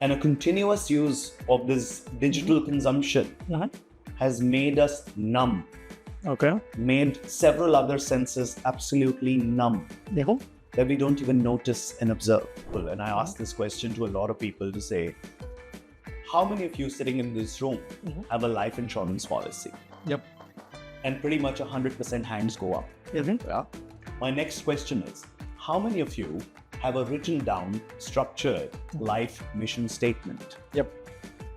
And a continuous use of this digital consumption has made us numb. Okay. Made several other senses absolutely numb. That we don't even notice and observe. And I ask this question to a lot of people to say, how many of you sitting in this room have a life insurance policy? Yep. And pretty much 100% hands go up. Yeah. My next question is, how many of you have a written down, structured life mission statement? Yep.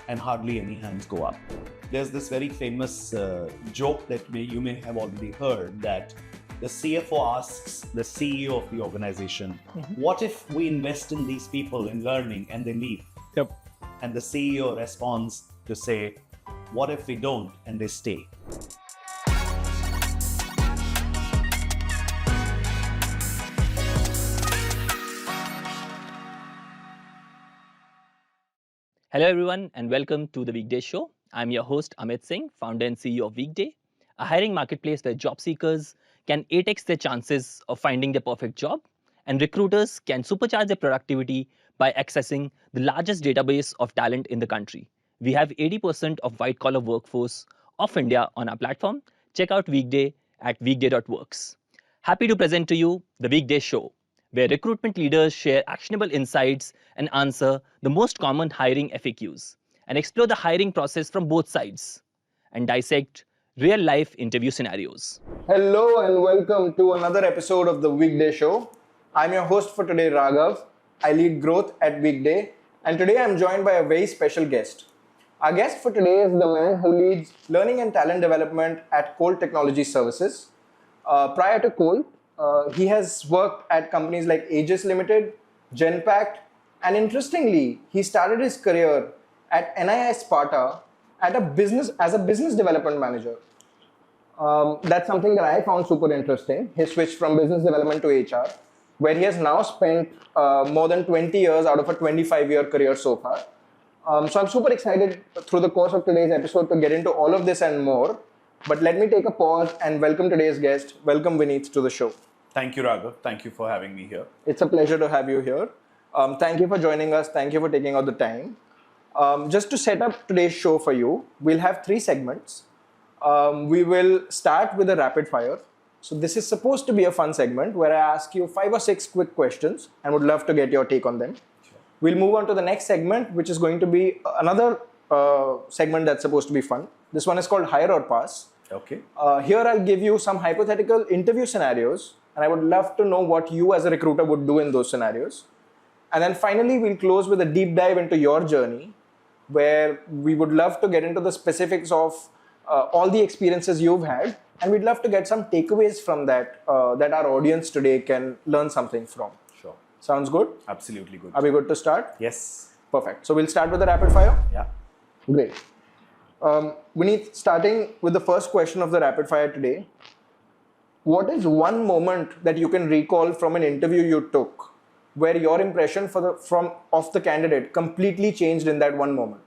And hardly any hands go up. There's this very famous joke that you may have already heard, that the CFO asks the CEO of the organization, what if we invest in these people in learning and they leave? Yep. And the CEO responds to say, what if we don't and they stay? Hello everyone and welcome to the Weekday Show. I'm your host Amit Singh, founder and CEO of Weekday, a hiring marketplace where job seekers can 8x their chances of finding their perfect job, and recruiters can supercharge their productivity by accessing the largest database of talent in the country. We have 80% of white-collar workforce of India on our platform. Check out Weekday at weekday.works. Happy to present to you the Weekday Show, where recruitment leaders share actionable insights and answer the most common hiring FAQs, and explore the hiring process from both sides, and dissect real-life interview scenarios. Hello and welcome to another episode of the Weekday Show. I'm your host for today, Raghav. I lead growth at Weekday, and today I'm joined by a very special guest. Our guest for today is the man who leads learning and talent development at Colt Technology Services. Prior to Colt, he has worked at companies like Aegis Limited, Genpact, and interestingly, he started his career at NII Sparta as a business development manager. That's something that I found super interesting. He switched from business development to HR, where he has now spent more than 20 years out of a 25-year career so far. So I'm super excited through the course of today's episode to get into all of this and more. But let me take a pause and welcome today's guest. Welcome, Vineet, to the show. Thank you, Raghav. Thank you for having me here. It's a pleasure to have you here. Thank you for joining us. Thank you for taking out the time. Just to set up today's show for you, we'll have 3 segments. We will start with a rapid fire. So this is supposed to be a fun segment where I ask you 5 or 6 quick questions and would love to get your take on them. Sure. We'll move on to the next segment, which is going to be another segment that's supposed to be fun. This one is called Hire or Pass. Okay. Here I'll give you some hypothetical interview scenarios, and I would love to know what you as a recruiter would do in those scenarios. And then finally, we'll close with a deep dive into your journey, where we would love to get into the specifics of all the experiences you've had, and we'd love to get some takeaways from that that our audience today can learn something from. Sure. Sounds good? Absolutely good. Are we good to start? Yes. Perfect. So we'll start with the rapid fire? Yeah. Great. Vineet, starting with the first question of the rapid fire today, what is one moment that you can recall from an interview you took where your impression of the candidate completely changed in that one moment?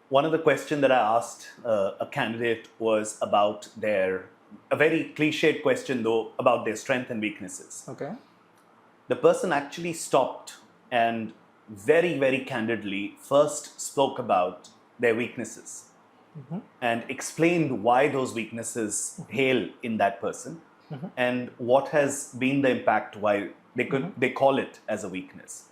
One of the questions that I asked a candidate was about a very cliched question though, about their strengths and weaknesses. Okay. The person actually stopped and very, very candidly first spoke about their weaknesses and explained why those weaknesses hail in that person and what has been the impact, why they call it as a weakness.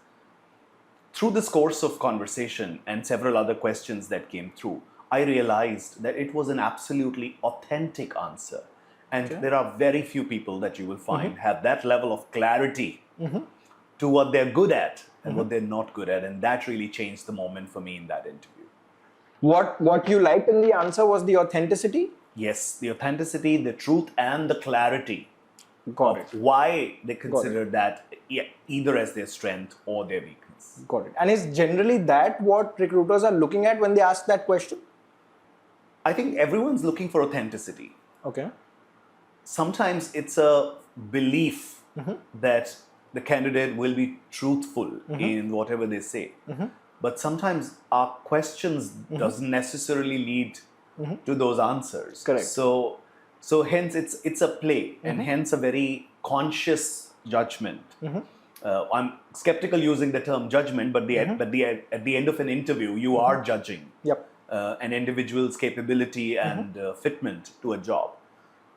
Through this course of conversation and several other questions that came through, I realized that it was an absolutely authentic answer. And there are very few people that you will find have that level of clarity to what they're good at and what they're not good at. And that really changed the moment for me in that interview. What you liked in the answer was the authenticity? Yes, the authenticity, the truth, and the clarity Got of it. why they consider that either as their strength or their weakness. Got it. And is generally that what recruiters are looking at when they ask that question? I think everyone's looking for authenticity. Okay. Sometimes it's a belief that the candidate will be truthful in whatever they say. But sometimes our questions doesn't necessarily lead to those answers. Correct. So hence it's a play and hence a very conscious judgment I'm skeptical using the term judgment, but at the end of an interview, you are judging Yep. an individual's capability and fitment to a job.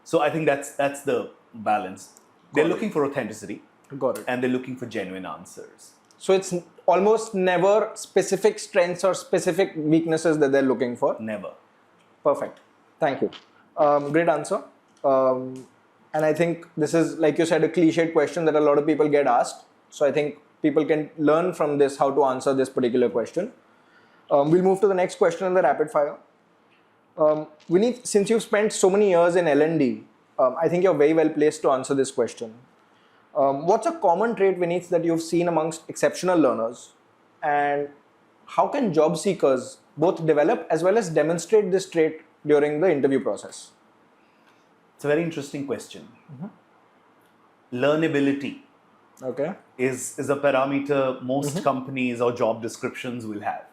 So I think that's the balance. They're looking for authenticity. Got it. And they're looking for genuine answers. So it's almost never specific strengths or specific weaknesses that they're looking for. Never. Perfect. Thank you. Great answer. And I think this is, like you said, a cliched question that a lot of people get asked. So I think people can learn from this how to answer this particular question. We'll move to the next question in the rapid fire. Vineet, since you've spent so many years in L&D, I think you're very well placed to answer this question. What's a common trait, Vineet, that you've seen amongst exceptional learners? And how can job seekers both develop as well as demonstrate this trait during the interview process? It's a very interesting question. Learnability is a parameter most companies or job descriptions will have,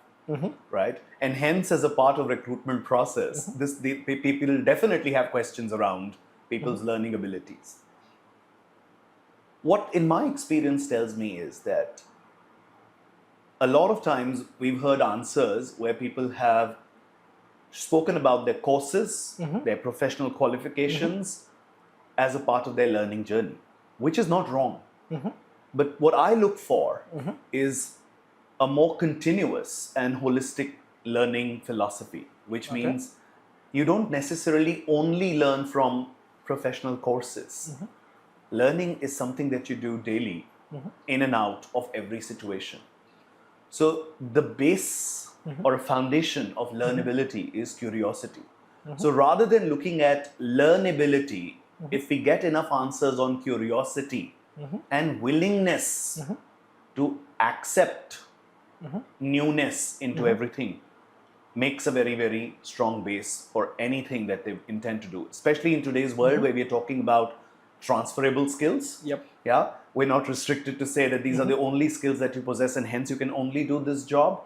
right? And hence, as a part of recruitment process, people definitely have questions around people's learning abilities. What, in my experience, tells me is that a lot of times we've heard answers where people have spoken about their courses, their professional qualifications as a part of their learning journey, which is not wrong. But what I look for is a more continuous and holistic learning philosophy, which means you don't necessarily only learn from professional courses. Learning is something that you do daily, in and out of every situation. So the base or a foundation of learnability is curiosity. So rather than looking at learnability, if we get enough answers on curiosity and willingness to accept newness into everything, makes a very, very strong base for anything that they intend to do, especially in today's world where we're talking about transferable skills. Yeah, we're not restricted to say that these are the only skills that you possess and hence you can only do this job.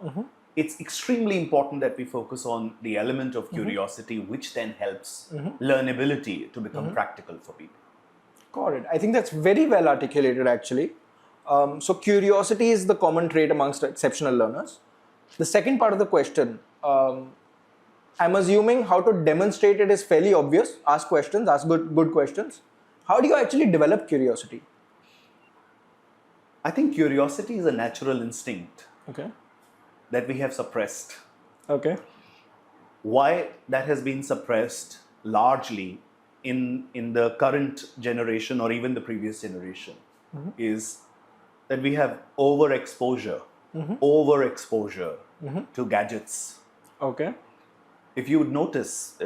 It's extremely important that we focus on the element of curiosity, which then helps learnability to become practical for people. Got it. I think that's very well articulated, actually. So curiosity is the common trait amongst exceptional learners. The second part of the question, I'm assuming how to demonstrate it is fairly obvious. Ask questions, ask good questions. How do you actually develop curiosity? I think curiosity is a natural instinct that we have suppressed. Why that has been suppressed largely in the current generation or even the previous generation is that we have overexposure to gadgets. If you would notice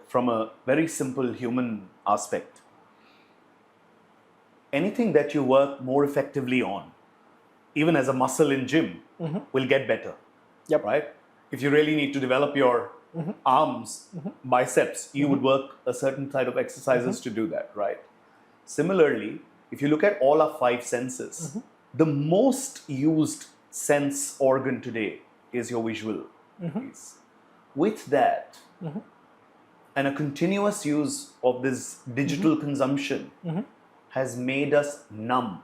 from a very simple human aspect, anything that you work more effectively on, even as a muscle in gym, will get better. Right? If you really need to develop your arms, biceps, you would work a certain type of exercises to do that, right? Similarly, if you look at all our five senses, the most used sense organ today is your visual piece. With that, and a continuous use of this digital consumption has made us numb,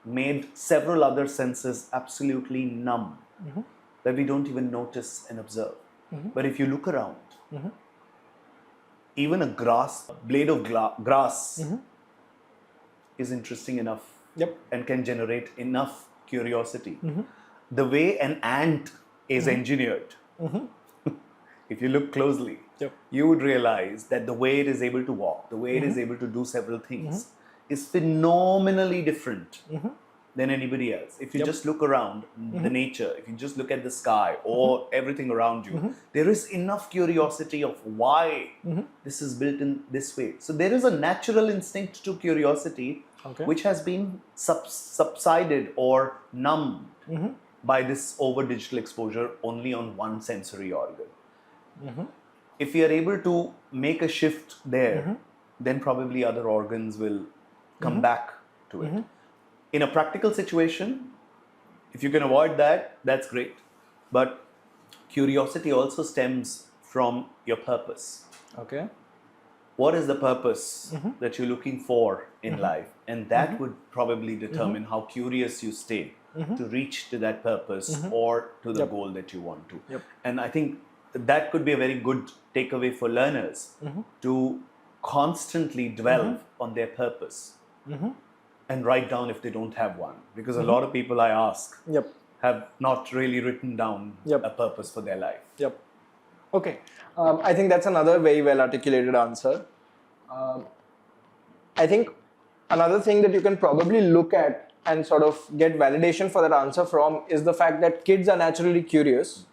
made several other senses absolutely numb, that we don't even notice and observe. But if you look around, even a blade of grass is interesting enough and can generate enough curiosity. The way an ant is engineered, if you look closely, you would realize that the way it is able to walk, the way it is able to do several things is phenomenally different than anybody else. If you just look around the nature, if you just look at the sky or everything around you, there is enough curiosity of why this is built in this way. So there is a natural instinct to curiosity which has been subsided or numbed by this over digital exposure only on one sensory organ. If we are able to make a shift there, then probably other organs will come back to it. In a practical situation, if you can avoid that, that's great. But curiosity also stems from your purpose. what is the purpose that you're looking for in life? And that would probably determine how curious you stay to reach to that purpose or to the goal that you want to. Yep. And I think that could be a very good takeaway for learners to constantly dwell on their purpose and write down if they don't have one. Because a lot of people I ask Yep. have not really written down Yep. a purpose for their life. Yep. Okay. I think that's another very well articulated answer. I think another thing that you can probably look at and sort of get validation for that answer from is the fact that kids are naturally curious,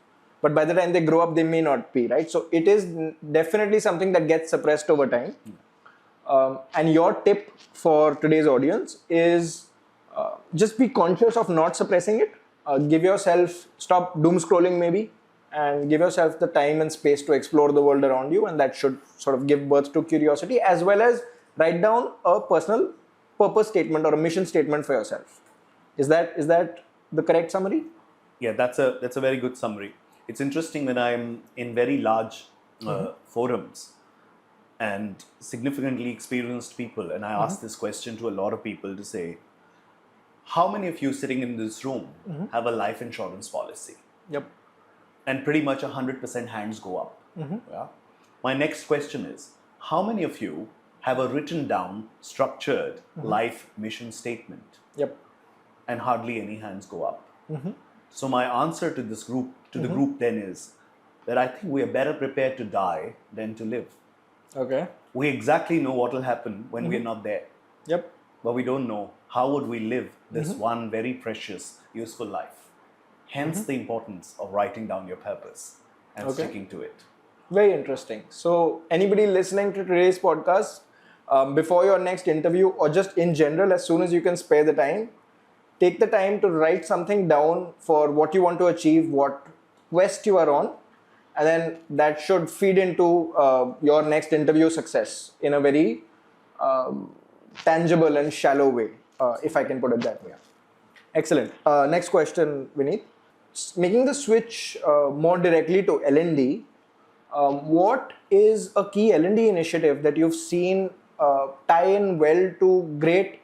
but by the time they grow up, they may not be, right? So it is definitely something that gets suppressed over time. And your tip for today's audience is just be conscious of not suppressing it. Give yourself, stop doom scrolling maybe, and give yourself the time and space to explore the world around you, and that should sort of give birth to curiosity, as well as write down a personal purpose statement or a mission statement for yourself. Is that the correct summary? Yeah, that's a very good summary. It's interesting when I'm in very large forums and significantly experienced people, and I ask this question to a lot of people to say, how many of you sitting in this room have a life insurance policy? Yep. And pretty much 100% hands go up. Yeah? My next question is, how many of you have a written down, structured life mission statement? Yep. And hardly any hands go up. So my answer to this group, to the group then is that I think we are better prepared to die than to live. Okay. We exactly know what will happen when we're not there. Yep. But we don't know how would we live this one very precious, useful life. Hence the importance of writing down your purpose and sticking to it. Very interesting. So anybody listening to today's podcast, before your next interview or just in general, as soon as you can spare the time, take the time to write something down for what you want to achieve, what quest you are on, and then that should feed into your next interview success in a very tangible and shallow way, if I can put it that way. Excellent. Next question, Vineet. Making the switch more directly to L&D, what is a key L&D initiative that you've seen tie in well to great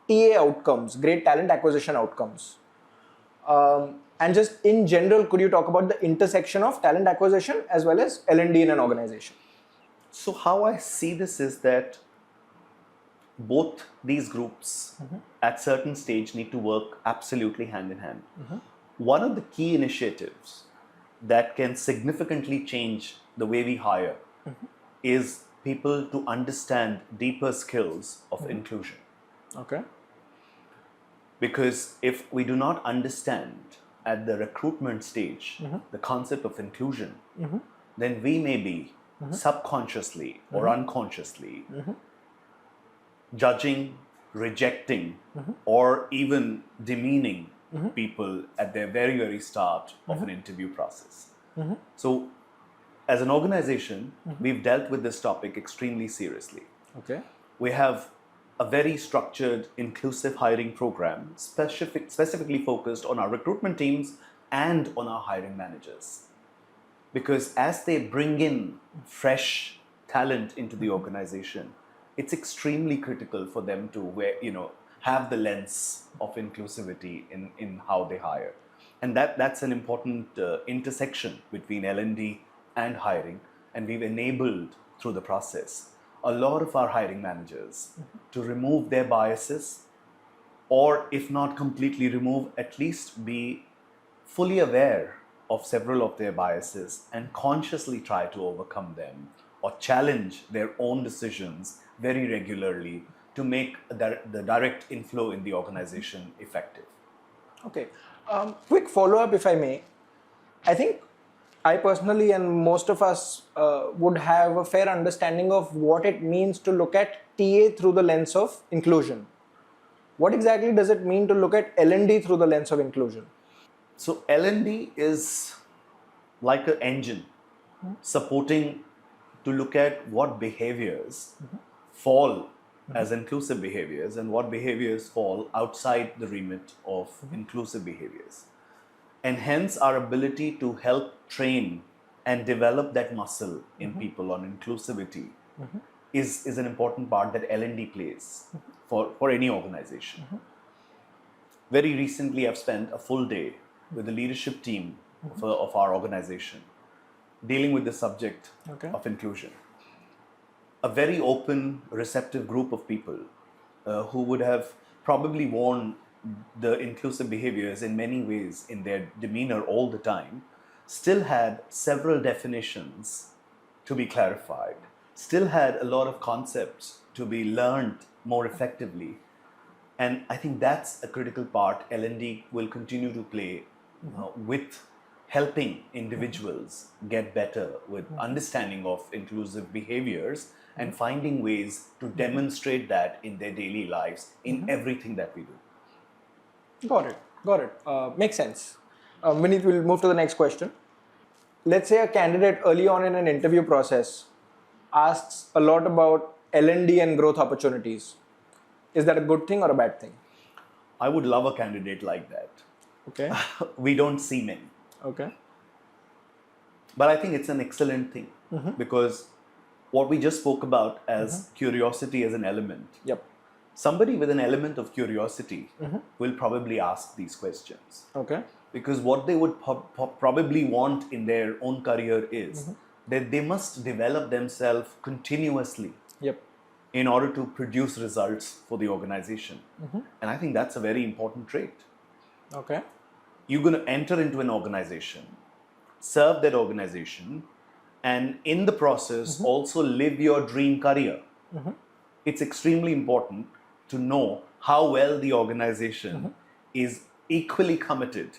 TA outcomes, great talent acquisition outcomes? And just in general, could you talk about the intersection of talent acquisition as well as L&D in an organization? So how I see this is that both these groups at certain stage need to work absolutely hand in hand. One of the key initiatives that can significantly change the way we hire is people to understand deeper skills of inclusion. Okay. Because if we do not understand at the recruitment stage the concept of inclusion, then we may be subconsciously or unconsciously judging, rejecting, or even demeaning people at their very, very start of an interview process. So, as an organization, we've dealt with this topic extremely seriously. Okay. We have a very structured, inclusive hiring program, specifically focused on our recruitment teams and on our hiring managers. Because as they bring in fresh talent into the organization, it's extremely critical for them to have the lens of inclusivity in how they hire. And that's an important intersection between L&D and hiring. And we've enabled through the process a lot of our hiring managers to remove their biases, or if not completely remove, at least be fully aware of several of their biases and consciously try to overcome them or challenge their own decisions very regularly to make the direct inflow in the organization effective. Okay. Quick follow-up, if I may. I think I personally and most of us would have a fair understanding of what it means to look at TA through the lens of inclusion. What exactly does it mean to look at L&D through the lens of inclusion? So L&D is like an engine supporting to look at what behaviors fall as inclusive behaviors and what behaviors fall outside the remit of inclusive behaviors. And hence our ability to help train and develop that muscle in people on inclusivity is an important part that L&D plays for any organization. Very recently, I've spent a full day with the leadership team of our organization dealing with the subject of inclusion. A very open, receptive group of people who would have probably worn the inclusive behaviors in many ways in their demeanor all the time, still had several definitions to be clarified, still had a lot of concepts to be learned more effectively. And I think that's a critical part L&D will continue to play with helping individuals get better with understanding of inclusive behaviors and finding ways to demonstrate that in their daily lives in everything that we do. Got it. Makes sense. Vineet, we'll move to the next question. Let's say a candidate early on in an interview process asks a lot about L&D and growth opportunities. Is that a good thing or a bad thing? I would love a candidate like that. Okay. We don't see many. Okay. But I think it's an excellent thing because what we just spoke about as curiosity as an element. Yep. Somebody with an element of curiosity will probably ask these questions. Okay. Because what they would probably want in their own career is that they must develop themselves continuously in order to produce results for the organization. And I think that's a very important trait. Okay. You're going to enter into an organization, serve that organization, and in the process also live your dream career. It's extremely important to know how well the organization is equally committed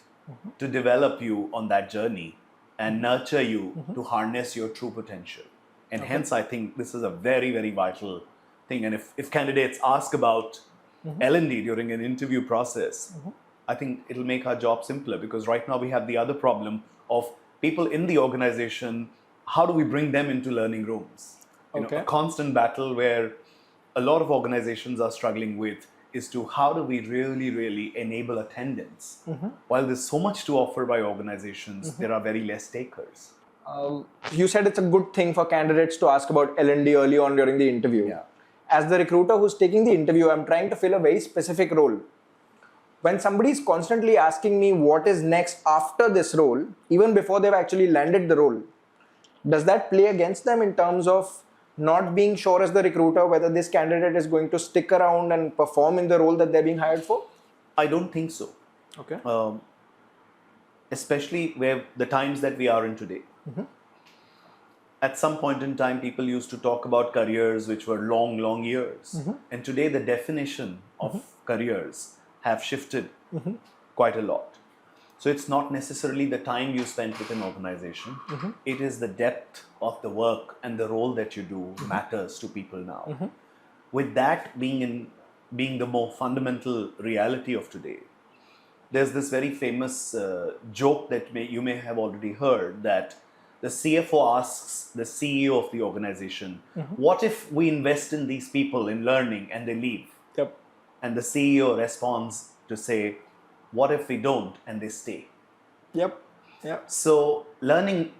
to develop you on that journey and nurture you to harness your true potential. And hence, I think this is a very, very vital thing. And if candidates ask about L&D during an interview process, I think it'll make our job simpler because right now we have the other problem of people in the organization. How do we bring them into learning rooms? You know, a constant battle where a lot of organizations are struggling with is to how do we really, really enable attendance? While there's so much to offer by organizations, there are very less takers. You said it's a good thing for candidates to ask about L&D early on during the interview. Yeah. As the recruiter who's taking the interview, I'm trying to fill a very specific role. When somebody is constantly asking me what is next after this role, even before they've actually landed the role, does that play against them in terms of not being sure as the recruiter whether this candidate is going to stick around and perform in the role that they're being hired for? I don't think so. Okay. Especially where the times that we are in today. At some point in time, people used to talk about careers which were long, long years. And today the definition of careers have shifted quite a lot. So it's not necessarily the time you spend with an organization. It is the depth of the work and the role that you do matters to people now. With that being the more fundamental reality of today, there's this very famous joke that you may have already heard that the CFO asks the CEO of the organization, what if we invest in these people in learning and they leave? Yep. And the CEO responds to say, what if we don't and they stay? Yep. Yep. So learning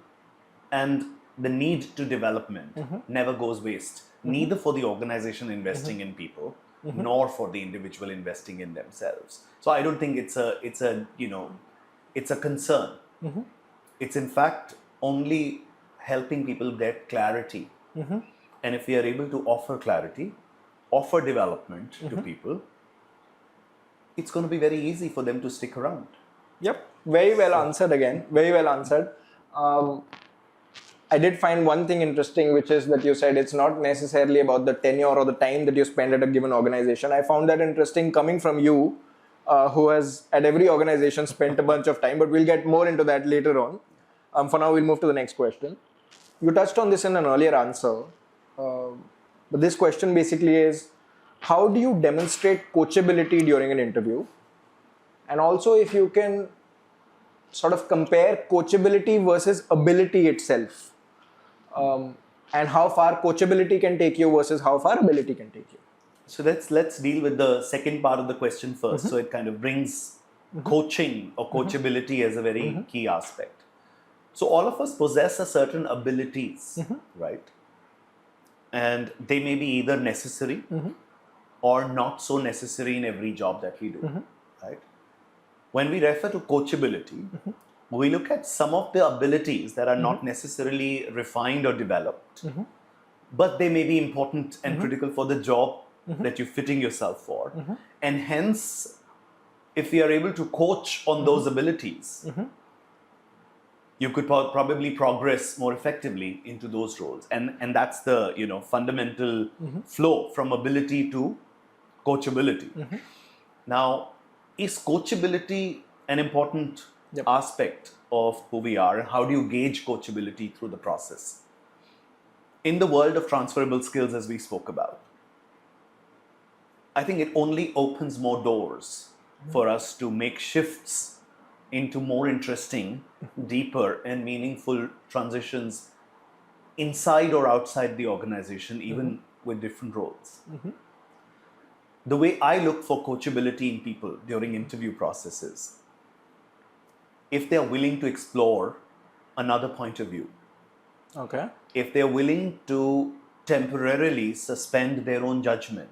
and the need to development never goes waste, neither for the organization investing in people, nor for the individual investing in themselves. So I don't think it's a concern. It's in fact only helping people get clarity. And if we are able to offer clarity, offer development to people, it's going to be very easy for them to stick around. Yep. Very well answered again. Very well answered. I did find one thing interesting, which is that you said it's not necessarily about the tenure or the time that you spend at a given organization. I found that interesting coming from you, who has at every organization spent a bunch of time, but we'll get more into that later on. For now, we'll move to the next question. You touched on this in an earlier answer, but this question basically is, how do you demonstrate coachability during an interview? And also if you can sort of compare coachability versus ability itself, and how far coachability can take you versus how far ability can take you. So let's deal with the second part of the question first. So it kind of brings coaching or coachability as a very key aspect. So all of us possess a certain abilities, right? and they may be either necessary or not so necessary in every job that we do, right? When we refer to coachability, we look at some of the abilities that are not necessarily refined or developed, but they may be important and critical for the job that you're fitting yourself for. And hence, if we are able to coach on those abilities, you could probably progress more effectively into those roles. And that's the fundamental flow from ability to coachability. Now, is coachability an important aspect of who we are, and how do you gauge coachability through the process? In the world of transferable skills, as we spoke about, I think it only opens more doors for us to make shifts into more interesting, deeper, and meaningful transitions inside or outside the organization, even with different roles. The way I look for coachability in people during interview processes, if they're willing to explore another point of view, if they're willing to temporarily suspend their own judgment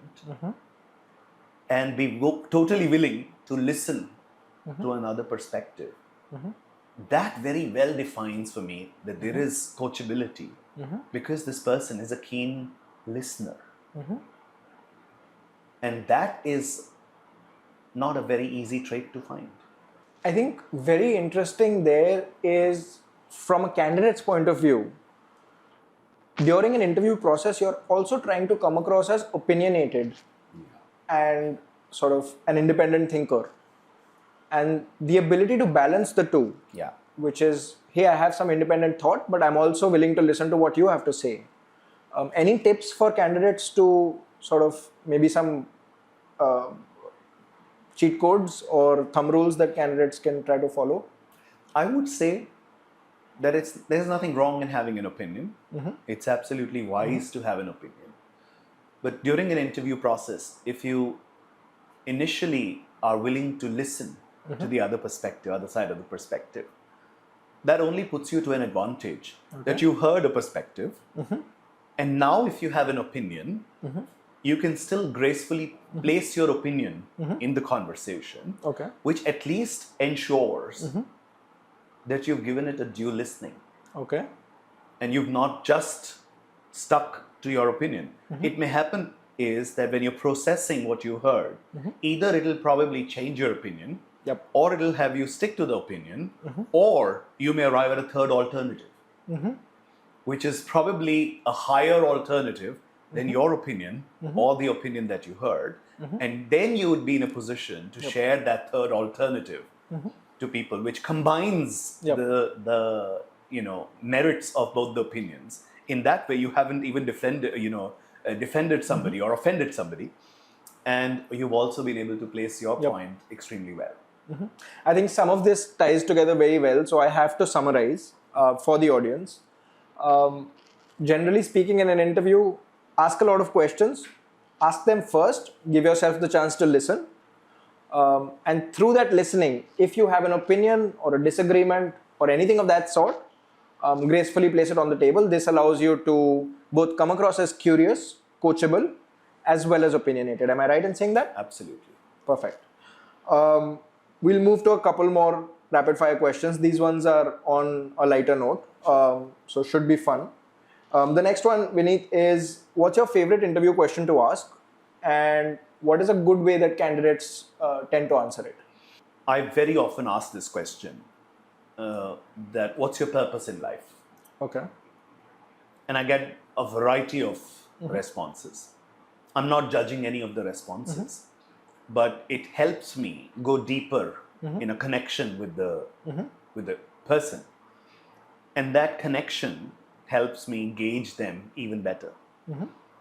and be totally willing to listen to another perspective, that very well defines for me that there is coachability, because this person is a keen listener. And that is not a very easy trait to find. I think very interesting there is, from a candidate's point of view, during an interview process, you're also trying to come across as opinionated and sort of an independent thinker. And the ability to balance the two, which is, hey, I have some independent thought, but I'm also willing to listen to what you have to say. Any tips for candidates to sort of maybe some cheat codes or thumb rules that candidates can try to follow? I would say that there's nothing wrong in having an opinion. It's absolutely wise to have an opinion. But during an interview process, if you initially are willing to listen to the other perspective, other side of the perspective, that only puts you to an advantage that you heard a perspective. And now if you have an opinion, you can still gracefully place your opinion in the conversation, which at least ensures that you've given it a due listening. And you've not just stuck to your opinion. It may happen is that when you're processing what you heard, either it'll probably change your opinion, or it'll have you stick to the opinion, or you may arrive at a third alternative, which is probably a higher alternative than your opinion or the opinion that you heard. And then you would be in a position to share that third alternative to people, which combines the merits of both the opinions. In that way, you haven't even defended somebody or offended somebody, and you've also been able to place your point extremely well. I think some of this ties together very well, so I have to summarize for the audience. Generally speaking, in an interview, ask a lot of questions. Ask them first, give yourself the chance to listen. And through that listening, if you have an opinion or a disagreement or anything of that sort, gracefully place it on the table. This allows you to both come across as curious, coachable, as well as opinionated. Am I right in saying that? Absolutely. Perfect. We'll move to a couple more rapid fire questions. These ones are on a lighter note, so should be fun. The next one, Vineet, is what's your favorite interview question to ask, and what is a good way that candidates tend to answer it? I very often ask this question, that what's your purpose in life? And I get a variety of responses. I'm not judging any of the responses, but it helps me go deeper in a connection with the person. And that connection helps me gauge them even better.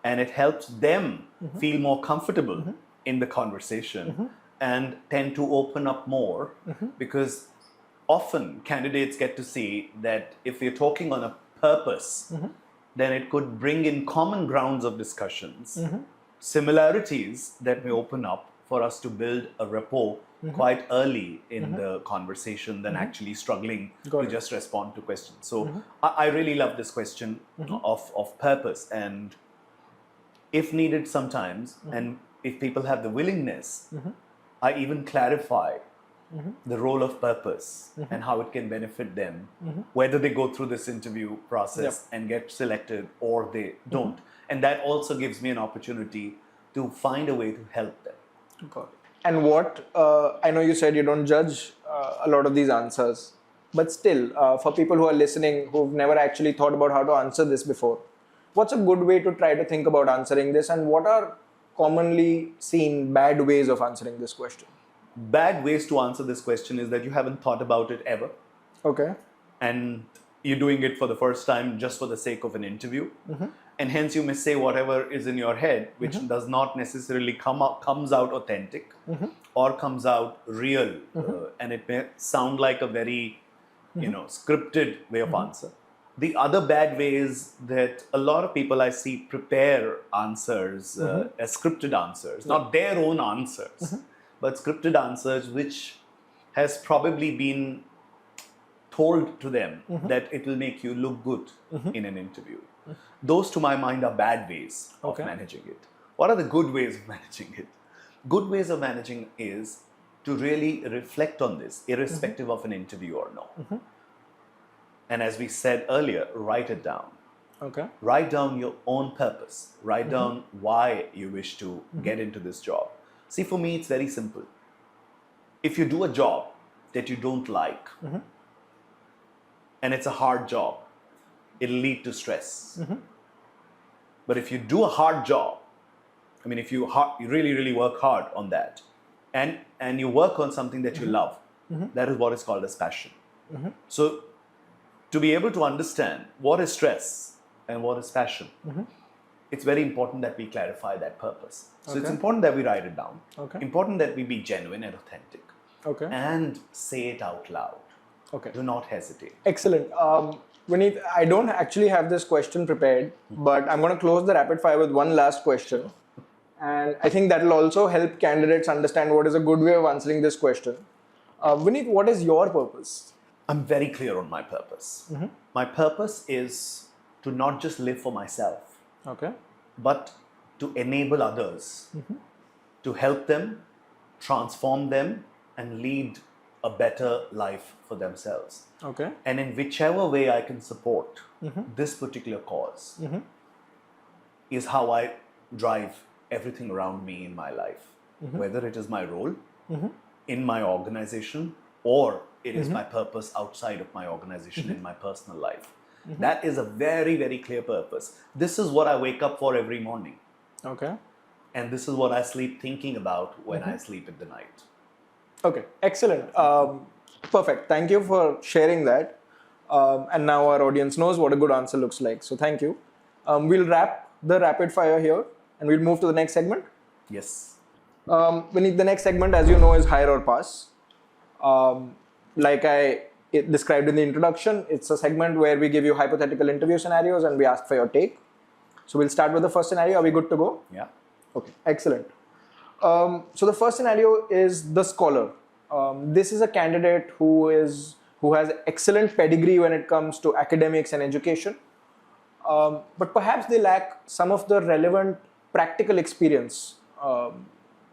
And it helps them feel more comfortable in the conversation and tend to open up more, because often candidates get to see that if we're talking on a purpose, then it could bring in common grounds of discussions, similarities that may open up for us to build a rapport quite early in the conversation than actually struggling to just respond to questions. So I really love this question of purpose, and if needed sometimes, and if people have the willingness, I even clarify the role of purpose and how it can benefit them, whether they go through this interview process and get selected or they don't. And that also gives me an opportunity to find a way to help them. Got it. And what, I know you said you don't judge a lot of these answers, but still, for people who are listening who've never actually thought about how to answer this before, what's a good way to try to think about answering this, and what are commonly seen bad ways of answering this question? Bad ways to answer this question is that you haven't thought about it ever. Okay. And you're doing it for the first time just for the sake of an interview. And hence you may say whatever is in your head, which does not necessarily comes out authentic or comes out real. And it may sound like a very, scripted way of answer. The other bad way is that a lot of people I see prepare answers as scripted answers, not their own answers, but scripted answers which has probably been told to them that it will make you look good in an interview. Those, to my mind, are bad ways of managing it. What are the good ways of managing it? Good ways of managing is to really reflect on this, irrespective of an interview or no. And as we said earlier, write it down. Okay. Write down your own purpose. Write down why you wish to get into this job. See, for me, it's very simple. If you do a job that you don't like, and it's a hard job, it'll lead to stress. But if you do a hard job, if you really, really work hard on that, and you work on something that you love, that is what is called as passion. So, to be able to understand what is stress and what is passion, it's very important that we clarify that purpose. So it's important that we write it down. Important that we be genuine and authentic. And say it out loud. Do not hesitate. Excellent. Vineet, I don't actually have this question prepared, but I'm going to close the rapid fire with one last question. And I think that will also help candidates understand what is a good way of answering this question. Vineet, what is your purpose? I'm very clear on my purpose. My purpose is to not just live for myself, but to enable others, to help them, transform them, and lead a better life for themselves. And in whichever way I can support this particular cause is how I drive everything around me in my life, whether it is my role in my organization or it is my purpose outside of my organization in my personal life. That is a very, very clear purpose. This is what I wake up for every morning. And this is what I sleep thinking about when I sleep at the night. Okay, excellent. Perfect. Thank you for sharing that. And now our audience knows what a good answer looks like. So thank you. We'll wrap the rapid fire here and we'll move to the next segment. Yes. Vineet, the next segment, as you know, is hire or pass. Like I described in the introduction, it's a segment where we give you hypothetical interview scenarios and we ask for your take. So we'll start with the first scenario. Are we good to go? Yeah. Okay, excellent. So the first scenario is the scholar. This is a candidate who has excellent pedigree when it comes to academics and education, but perhaps they lack some of the relevant practical experience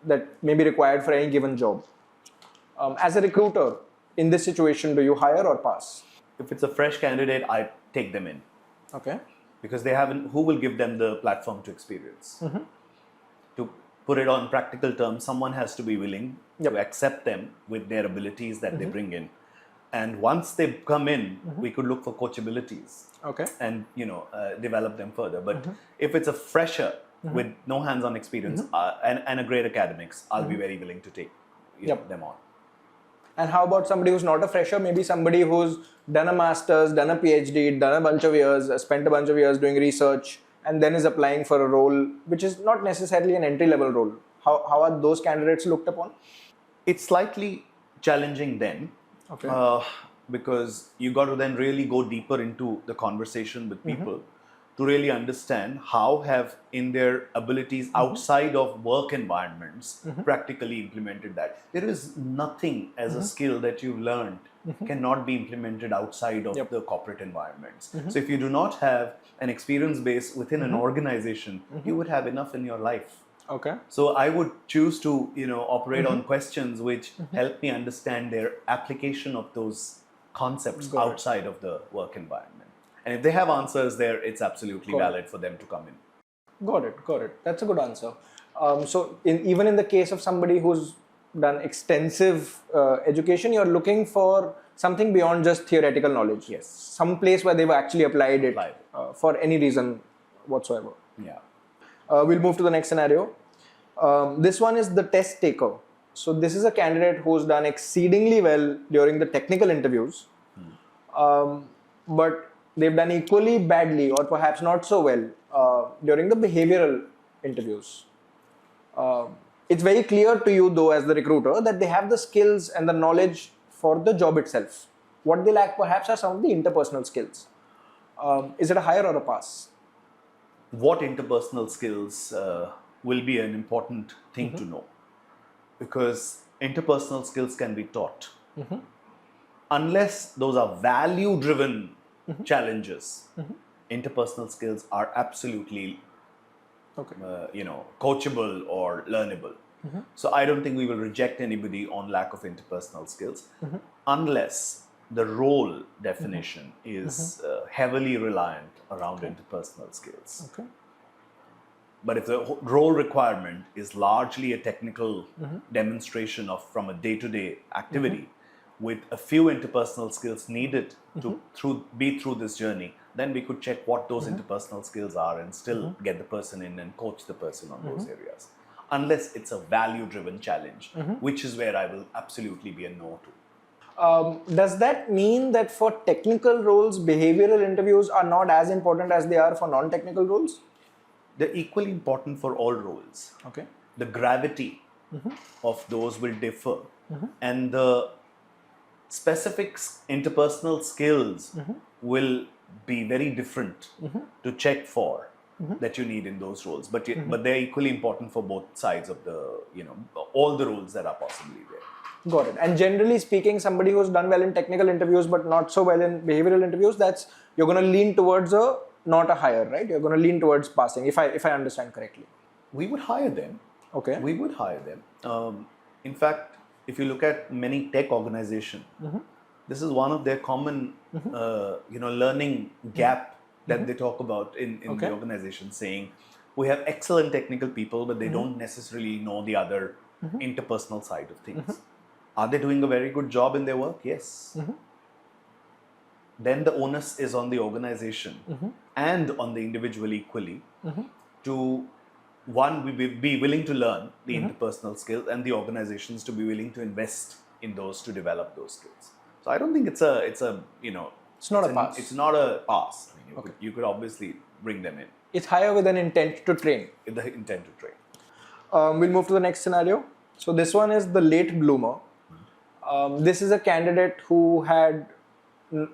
that may be required for any given job. As a recruiter, in this situation, do you hire or pass? If it's a fresh candidate, I take them in. Okay. Because they haven't, who will give them the platform to experience? To put it on practical terms, someone has to be willing to accept them with their abilities that they bring in. And once they come in, we could look for coachabilities and develop them further. But if it's a fresher with no hands-on experience and a great academics, I'll be very willing to take them on. And how about somebody who's not a fresher, maybe somebody who's done a master's, done a PhD, done a bunch of years, spent a bunch of years doing research, and then is applying for a role which is not necessarily an entry-level role? How are those candidates looked upon? It's slightly challenging then, because you got to then really go deeper into the conversation with people to really understand how have in their abilities outside of work environments practically implemented that. There is nothing as a skill that you've learned cannot be implemented outside of the corporate environments. So if you do not have an experience base within an organization, you would have enough in your life. Okay. So I would choose to, operate on questions which help me understand their application of those concepts outside of the work environment. And if they have answers there, it's absolutely valid for them to come in. Got it. That's a good answer. So even in the case of somebody who's done extensive education, you're looking for something beyond just theoretical knowledge. Yes. Some place where they've actually applied it for any reason whatsoever. Yeah. We'll move to the next scenario. This one is the test taker. So this is a candidate who's done exceedingly well during the technical interviews, but they've done equally badly or perhaps not so well during the behavioral interviews. It's very clear to you though as the recruiter that they have the skills and the knowledge for the job itself. What they lack perhaps are some of the interpersonal skills. Is it a hire or a pass? What interpersonal skills will be an important thing to know, because interpersonal skills can be taught. Unless those are value-driven challenges, interpersonal skills are absolutely coachable or learnable. So I don't think we will reject anybody on lack of interpersonal skills unless the role definition is heavily reliant around interpersonal skills. Okay. But if the role requirement is largely a technical demonstration of from a day-to-day activity with a few interpersonal skills needed to be through this journey, then we could check what those interpersonal skills are and still get the person in and coach the person on those areas. Unless it's a value-driven challenge, which is where I will absolutely be a no to. Does that mean that for technical roles, behavioral interviews are not as important as they are for non-technical roles? They're equally important for all roles. Okay. The gravity of those will differ, and the specific interpersonal skills will be very different to check for that you need in those roles. But they're equally important for both sides of the, all the roles that are possibly there. Got it. And generally speaking, somebody who's done well in technical interviews but not so well in behavioral interviews, that's you're going to lean towards not a hire, right? You're going to lean towards passing, if I understand correctly. We would hire them. Okay. We would hire them. In fact, if you look at many tech organizations, this is one of their common, learning gap that they talk about in the organization, saying we have excellent technical people, but they don't necessarily know the other interpersonal side of things. Are they doing a very good job in their work? Yes. Then the onus is on the organization and on the individual equally to, one, be willing to learn the interpersonal skills, and the organizations to be willing to invest in those to develop those skills. So I don't think it's a it's not a pass. It's not a pass. I mean, you could obviously bring them in. It's hire with an intent to train. With the intent to train. We'll move to the next scenario. So this one is the late bloomer. This is a candidate who had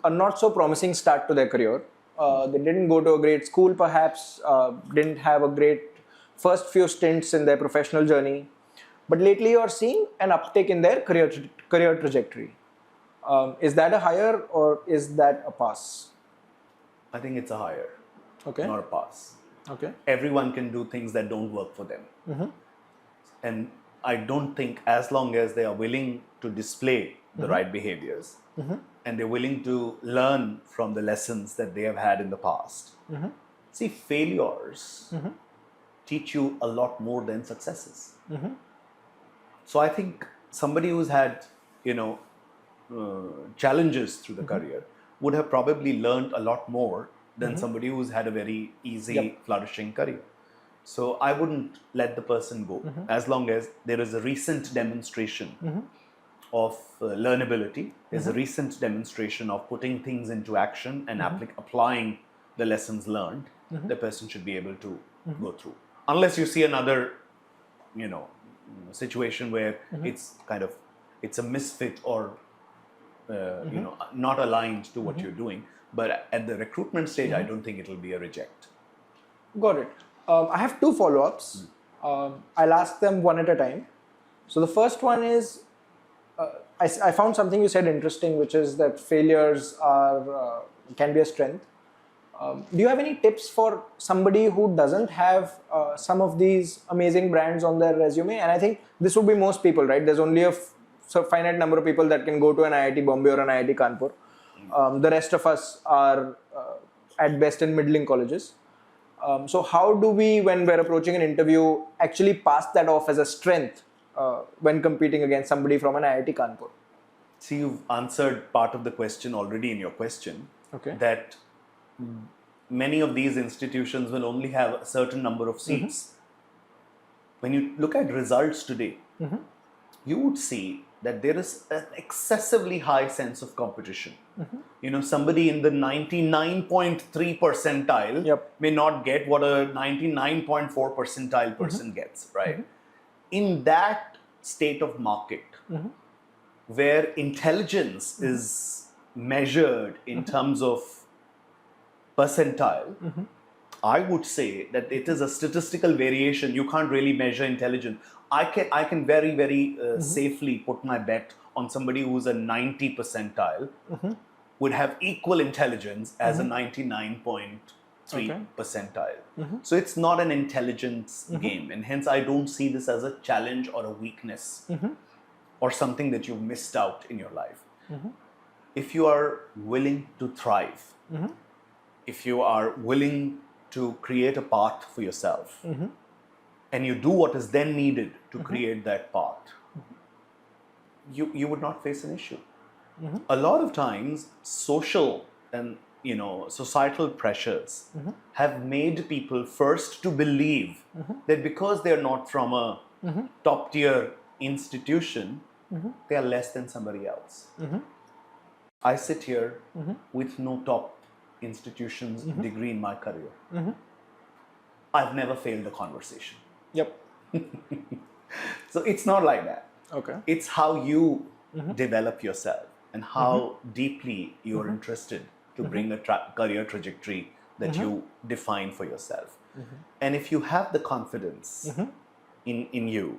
a not so promising start to their career. They didn't go to a great school perhaps, didn't have a great first few stints in their professional journey. But lately you're seeing an uptick in their career trajectory. Is that a hire or is that a pass? I think it's a hire, not a pass. Okay. Everyone can do things that don't work for them. And I don't think, as long as they are willing to display the right behaviors and they're willing to learn from the lessons that they have had in the past. See, failures teach you a lot more than successes. So I think somebody who's had, challenges through the career would have probably learned a lot more than somebody who's had a very easy, flourishing career. So I wouldn't let the person go as long as there is a recent demonstration of learnability, there's a recent demonstration of putting things into action and applying the lessons learned. The person should be able to go through. Unless you see another, situation where it's a misfit or not aligned to what you're doing. But at the recruitment stage, I don't think it'll be a reject. Got it. I have two follow-ups. I'll ask them one at a time. So the first one is, I found something you said interesting, which is that failures are can be a strength. Do you have any tips for somebody who doesn't have some of these amazing brands on their resume? And I think this would be most people, right? There's only a finite number of people that can go to an IIT Bombay or an IIT Kanpur. The rest of us are at best in middling colleges. So how do we, when we're approaching an interview, actually pass that off as a strength when competing against somebody from an IIT Kanpur? See, you've answered part of the question already in your question. Okay. That many of these institutions will only have a certain number of seats. When you look at results today, you would see that there is an excessively high sense of competition. You know, somebody in the 99.3 percentile may not get what a 99.4 percentile person gets, right? In that state of market, where intelligence is measured in terms of percentile, I would say that it is a statistical variation. You can't really measure intelligence. I can very, very safely put my bet on somebody who's a 90 percentile would have equal intelligence as a 99.3 percentile. So it's not an intelligence game, and hence I don't see this as a challenge or a weakness or something that you've missed out in your life. If you are willing to thrive, if you are willing to create a path for yourself, and you do what is then needed to create that path, you would not face an issue. A lot of times, social and societal pressures have made people first to believe that because they're not from a top tier institution, they are less than somebody else. I sit here with no top institution's degree in my career. I've never failed a conversation. Yep. So it's not like that. Okay. It's how you develop yourself and how deeply you're interested to bring a career trajectory that you define for yourself. And if you have the confidence in you,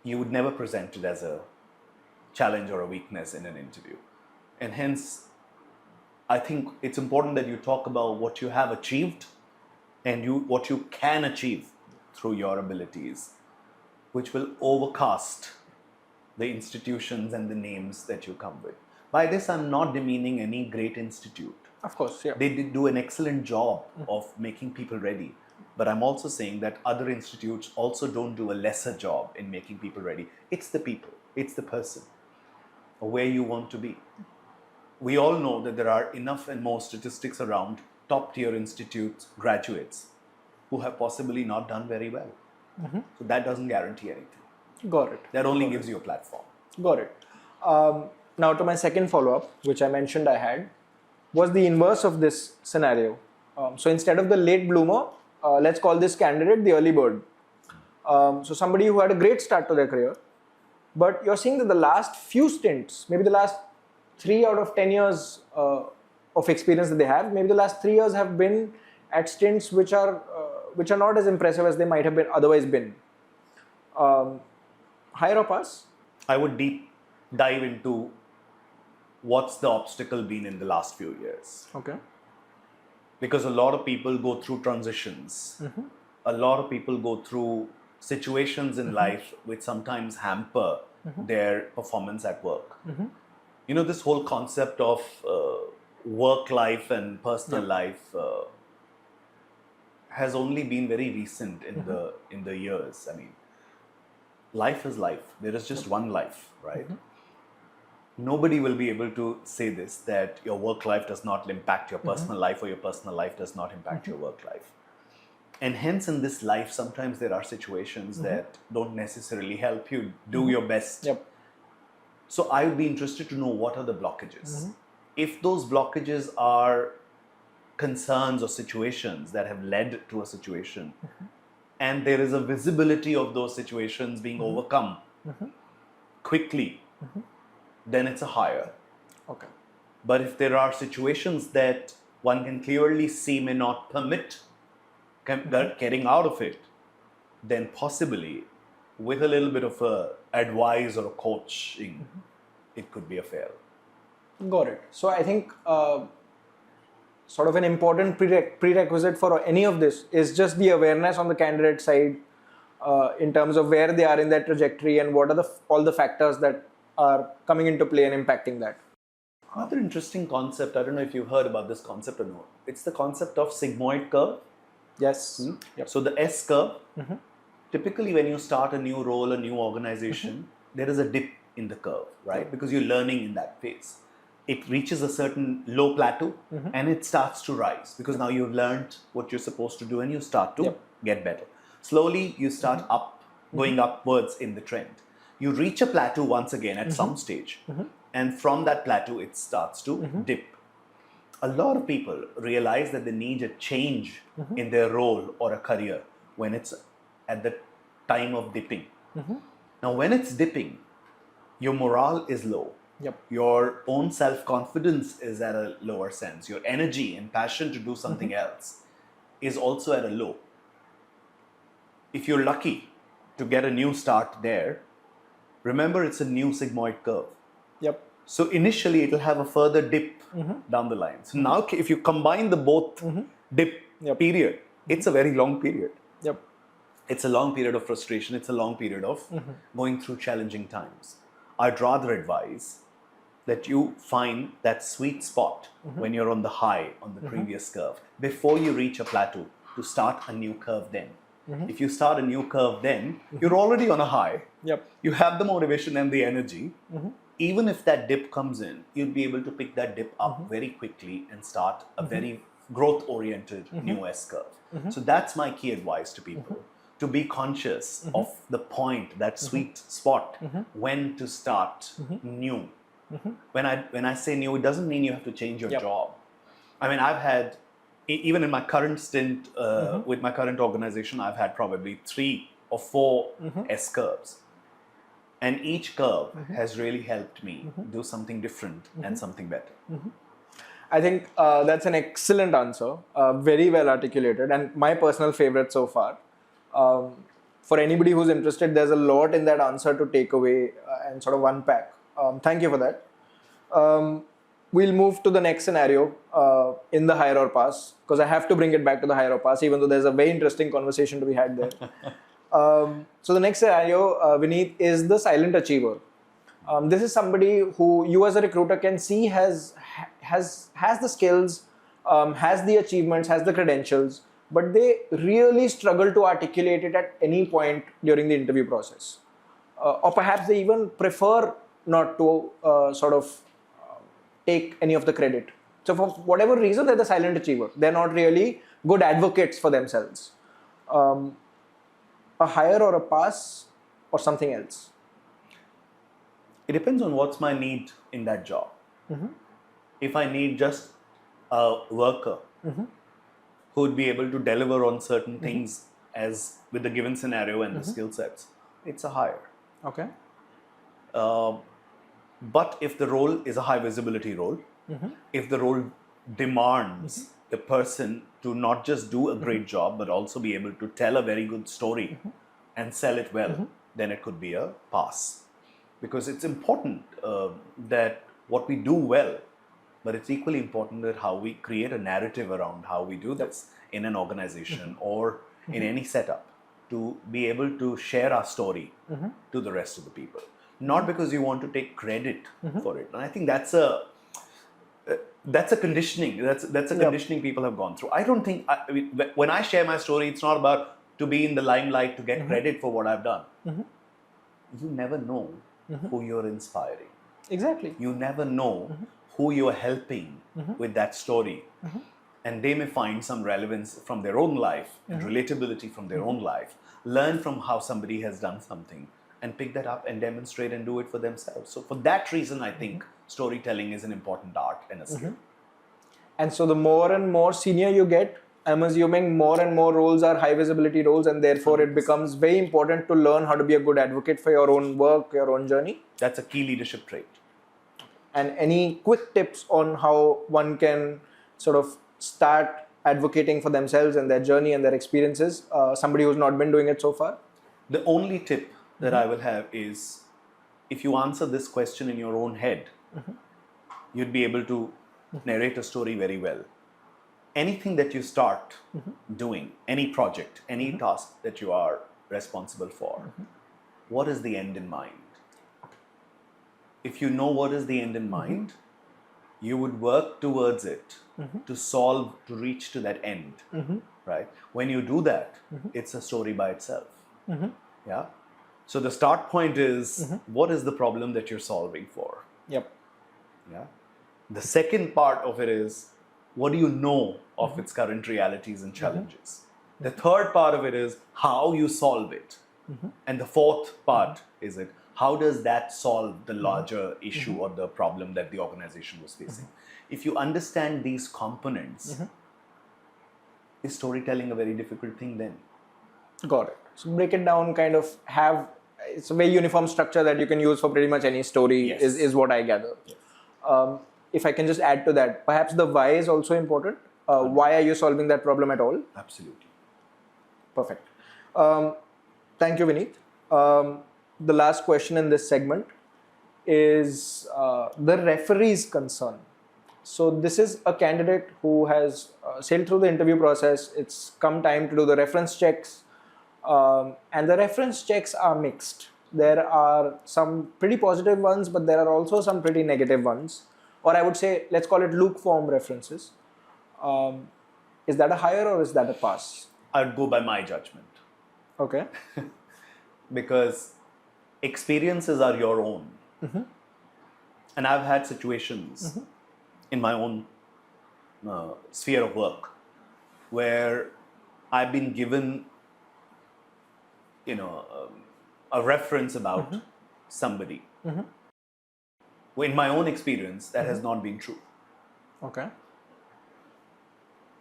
you would never present it as a challenge or a weakness in an interview. And hence, I think it's important that you talk about what you have achieved and what you can achieve through your abilities, which will overcast the institutions and the names that you come with. By this, I'm not demeaning any great institute. Of course, yeah. They did do an excellent job of making people ready. But I'm also saying that other institutes also don't do a lesser job in making people ready. It's the people, it's the person, or where you want to be. We all know that there are enough and more statistics around top tier institutes graduates who have possibly not done very well. So that doesn't guarantee anything. Got it. That only gives you a platform. Got it. Now to my second follow-up, which I mentioned I had, was the inverse of this scenario. So instead of the late bloomer, let's call this candidate the early bird. So somebody who had a great start to their career, but you're seeing that the last few stints, maybe the last 3 out of 10 years of experience that they have, maybe the last 3 years have been at stints which are not as impressive as they might have been otherwise been. Hire or pass? I would deep dive into what's the obstacle been in the last few years. Okay. Because a lot of people go through transitions. A lot of people go through situations in life which sometimes hamper their performance at work. You know, this whole concept of work life and personal life has only been very recent in the years. I mean, life is life. There is just one life, right? Nobody will be able to say this, that your work life does not impact your personal life or your personal life does not impact your work life. And hence in this life, sometimes there are situations that don't necessarily help you do your best. Yep. So I would be interested to know what are the blockages. If those blockages are concerns or situations that have led to a situation, and there is a visibility of those situations being overcome quickly, then it's a hire. Okay. But if there are situations that one can clearly see may not permit getting out of it, then possibly with a little bit of advice or a coaching, it could be a fail. Got it. So I think sort of an important prerequisite for any of this is just the awareness on the candidate side in terms of where they are in that trajectory and what are all the factors that are coming into play and impacting that. Another interesting concept, I don't know if you've heard about this concept or not, it's the concept of sigmoid curve. Yes. Yep. So the S curve, typically when you start a new role, a new organization, there is a dip in the curve, right? Because you're learning in that phase. It reaches a certain low plateau and it starts to rise because now you've learned what you're supposed to do and you start to get better. Slowly you start going upwards in the trend. You reach a plateau once again at some stage and from that plateau it starts to dip. A lot of people realize that they need a change in their role or a career when it's at the time of dipping. Now when it's dipping, your morale is low. Your own self-confidence is at a lower sense. Your energy and passion to do something else is also at a low. If you're lucky to get a new start there, remember it's a new sigmoid curve. So initially it will have a further dip down the line. So now if you combine the both dip period, it's a very long period. It's a long period of frustration. It's a long period of going through challenging times. I'd rather advise that you find that sweet spot when you're on the high on the previous curve before you reach a plateau to start a new curve then. If you start a new curve then, you're already on a high. You have the motivation and the energy. Even if that dip comes in, you'll be able to pick that dip up very quickly and start a very growth-oriented new S curve. So that's my key advice to people, to be conscious of the point, that sweet spot, when to start new. When I say new, it doesn't mean you have to change your job. I mean, I've had, even in my current stint with my current organization, I've had probably 3 or 4 S curves. And each curve has really helped me do something different and something better. I think that's an excellent answer, very well articulated, and my personal favorite so far. For anybody who's interested, there's a lot in that answer to take away and sort of unpack. Thank you for that. We'll move to the next scenario in the hire or pass, because I have to bring it back to the hire or pass, even though there's a very interesting conversation to be had there. So the next scenario, Vineet, is the silent achiever. This is somebody who you as a recruiter can see has the skills, has the achievements, has the credentials, but they really struggle to articulate it at any point during the interview process. Or perhaps they even prefer not to take any of the credit. So for whatever reason, they're the silent achiever. They're not really good advocates for themselves. A hire or a pass or something else? It depends on what's my need in that job. If I need just a worker who would be able to deliver on certain things as with the given scenario and the skill sets, it's a hire. Okay. But if the role is a high visibility role, if the role demands the person to not just do a great job, but also be able to tell a very good story and sell it well, then it could be a pass. Because it's important that what we do well, but it's equally important that how we create a narrative around how we do this in an organization or in any setup, to be able to share our story to the rest of the people. Not because you want to take credit for it. And I think that's a conditioning. That's a conditioning people have gone through. I don't think, when I share my story, it's not about to be in the limelight to get credit for what I've done. You never know who you're inspiring. Exactly. You never know who you're helping with that story. And they may find some relevance from their own life and relatability from their own life. Learn from how somebody has done something and pick that up and demonstrate and do it for themselves. So for that reason, I think storytelling is an important art and a skill. And so the more and more senior you get, I'm assuming more and more roles are high visibility roles, and therefore it becomes very important to learn how to be a good advocate for your own work, your own journey. That's a key leadership trait. And any quick tips on how one can sort of start advocating for themselves and their journey and their experiences, somebody who's not been doing it so far? The only tip that I will have is, if you answer this question in your own head, you'd be able to narrate a story very well. Anything that you start doing, any project, any task that you are responsible for, what is the end in mind? If you know what is the end in mind, you would work towards it to reach to that end, right? When you do that, it's a story by itself. Yeah. So the start point is, what is the problem that you're solving for? Yep. Yeah. The second part of it is, what do you know of its current realities and challenges? The third part of it is how you solve it. And the fourth part is how does that solve the larger issue or the problem that the organization was facing? If you understand these components, is storytelling a very difficult thing then? Got it. So break it down, kind of it's a very uniform structure that you can use for pretty much any story, Yes. is what I gather. Yes. If I can just add to that, perhaps the why is also important. Why are you solving that problem at all? Absolutely. Perfect. Thank you, Vineet. The last question in this segment is the referee's concern. So this is a candidate who has sailed through the interview process. It's come time to do the reference checks. And the reference checks are mixed. There are some pretty positive ones, but there are also some pretty negative ones. Or I would say, let's call it lukewarm references. Is that a hire or is that a pass? I'd go by my judgment. Okay. Because experiences are your own. And I've had situations in my own sphere of work where I've been given, a reference about somebody. In my own experience, that has not been true. Okay.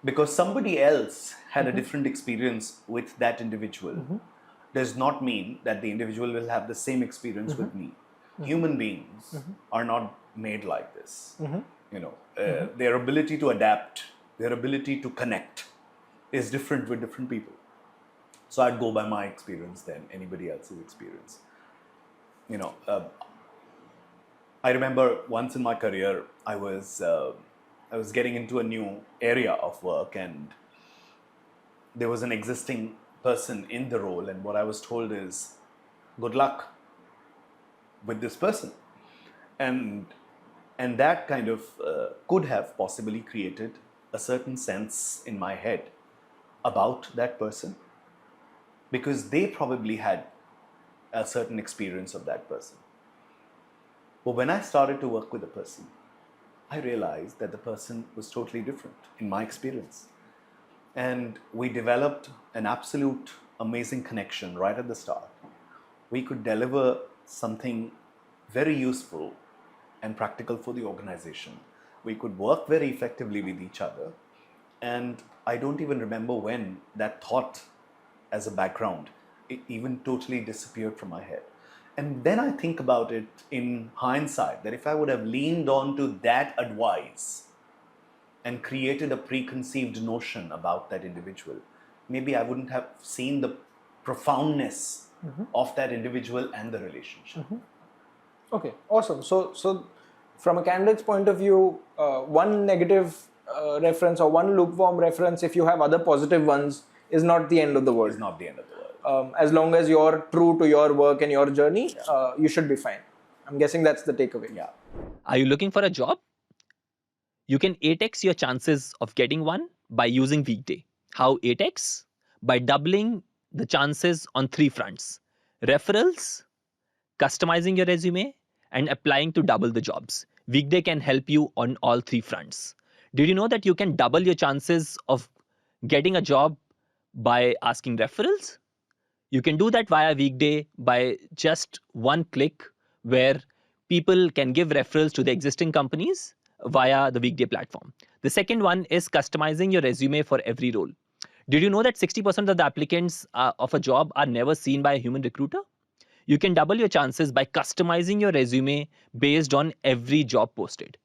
Because somebody else had a different experience with that individual does not mean that the individual will have the same experience with me. Human beings are not made like this. Their ability to adapt, their ability to connect is different with different people. So I'd go by my experience than anybody else's experience. I remember once in my career, I was getting into a new area of work, and there was an existing person in the role, and what I was told is, good luck with this person. And that kind of could have possibly created a certain sense in my head about that person, because they probably had a certain experience of that person. But when I started to work with a person, I realized that the person was totally different in my experience. And we developed an absolute amazing connection right at the start. We could deliver something very useful and practical for the organization. We could work very effectively with each other. And I don't even remember when that thought as a background, it even totally disappeared from my head. And then I think about it in hindsight, that if I would have leaned on to that advice and created a preconceived notion about that individual, maybe I wouldn't have seen the profoundness of that individual and the relationship. Okay, awesome. So from a candidate's point of view, one negative reference or one lukewarm reference, if you have other positive ones, is not the end of the world. It's not the end of the world. As long as you're true to your work and your journey, you should be fine. I'm guessing that's the takeaway. Yeah. Are you looking for a job? You can 8x your chances of getting one by using Weekday. How 8x? By doubling the chances on 3 fronts: referrals, customizing your resume, and applying to double the jobs. Weekday can help you on all 3 fronts. Did you know that you can double your chances of getting a job by asking referrals? You can do that via Weekday by just one click, where people can give referrals to the existing companies via the Weekday platform. The second one is customizing your resume for every role. Did you know that 60% of the applicants of a job are never seen by a human recruiter? You can double your chances by customizing your resume based on every job posted.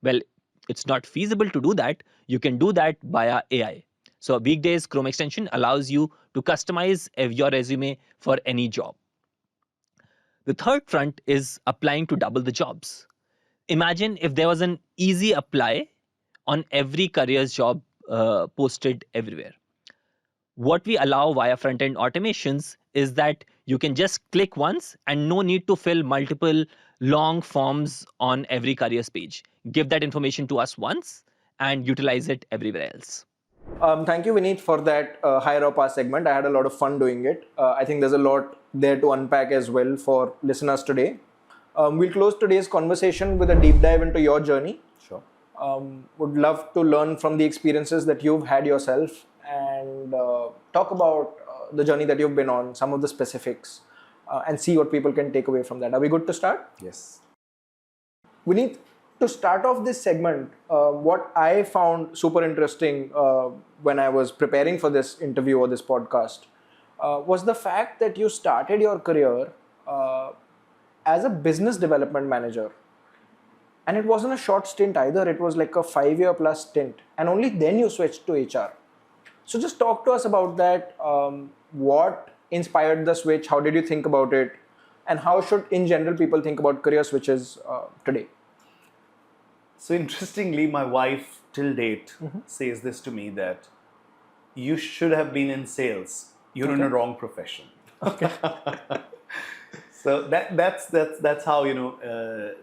Well, it's not feasible to do that. You can do that via AI. So Weekday's Chrome extension allows you to customize your resume for any job. The third front is applying to double the jobs. Imagine if there was an easy apply on every careers job posted everywhere. What we allow via front-end automations is that you can just click once and no need to fill multiple long forms on every careers page. Give that information to us once and utilize it everywhere else. Thank you, Vineet, for that higher up our segment. I had a lot of fun doing it. I think there's a lot there to unpack as well for listeners today. We'll close today's conversation with a deep dive into your journey. Sure. Would love to learn from the experiences that you've had yourself and talk about the journey that you've been on, some of the specifics, and see what people can take away from that. Are we good to start? Yes. Vineet, to start off this segment, what I found super interesting when I was preparing for this interview or this podcast was the fact that you started your career as a business development manager. And it wasn't a short stint either, it was like a 5-year plus stint. And only then you switched to HR. So just talk to us about that. What inspired the switch? How did you think about it? And how should, in general, people think about career switches today? So interestingly, my wife till date says this to me, that you should have been in sales. You're in a wrong profession. Okay. So that's how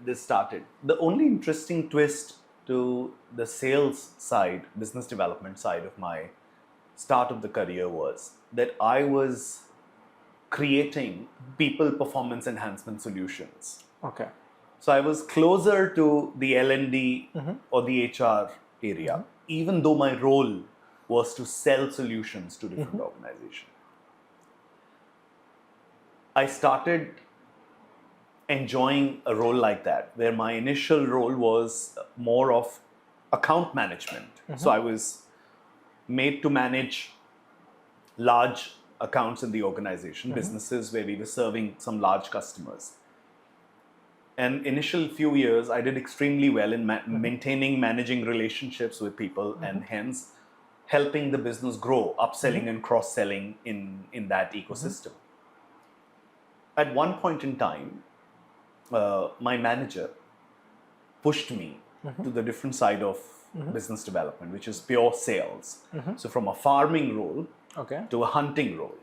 this started. The only interesting twist to the sales side, business development side of my start of the career was that I was creating people performance enhancement solutions. Okay. So I was closer to the L&D or the HR area, even though my role was to sell solutions to different organizations. I started enjoying a role like that, where my initial role was more of account management. So I was made to manage large accounts in the organization, businesses where we were serving some large customers. And initial few years, I did extremely well in maintaining, managing relationships with people, and hence helping the business grow, upselling and cross-selling in that ecosystem. At one point in time, my manager pushed me to the different side of business development, which is pure sales. So from a farming role to a hunting role.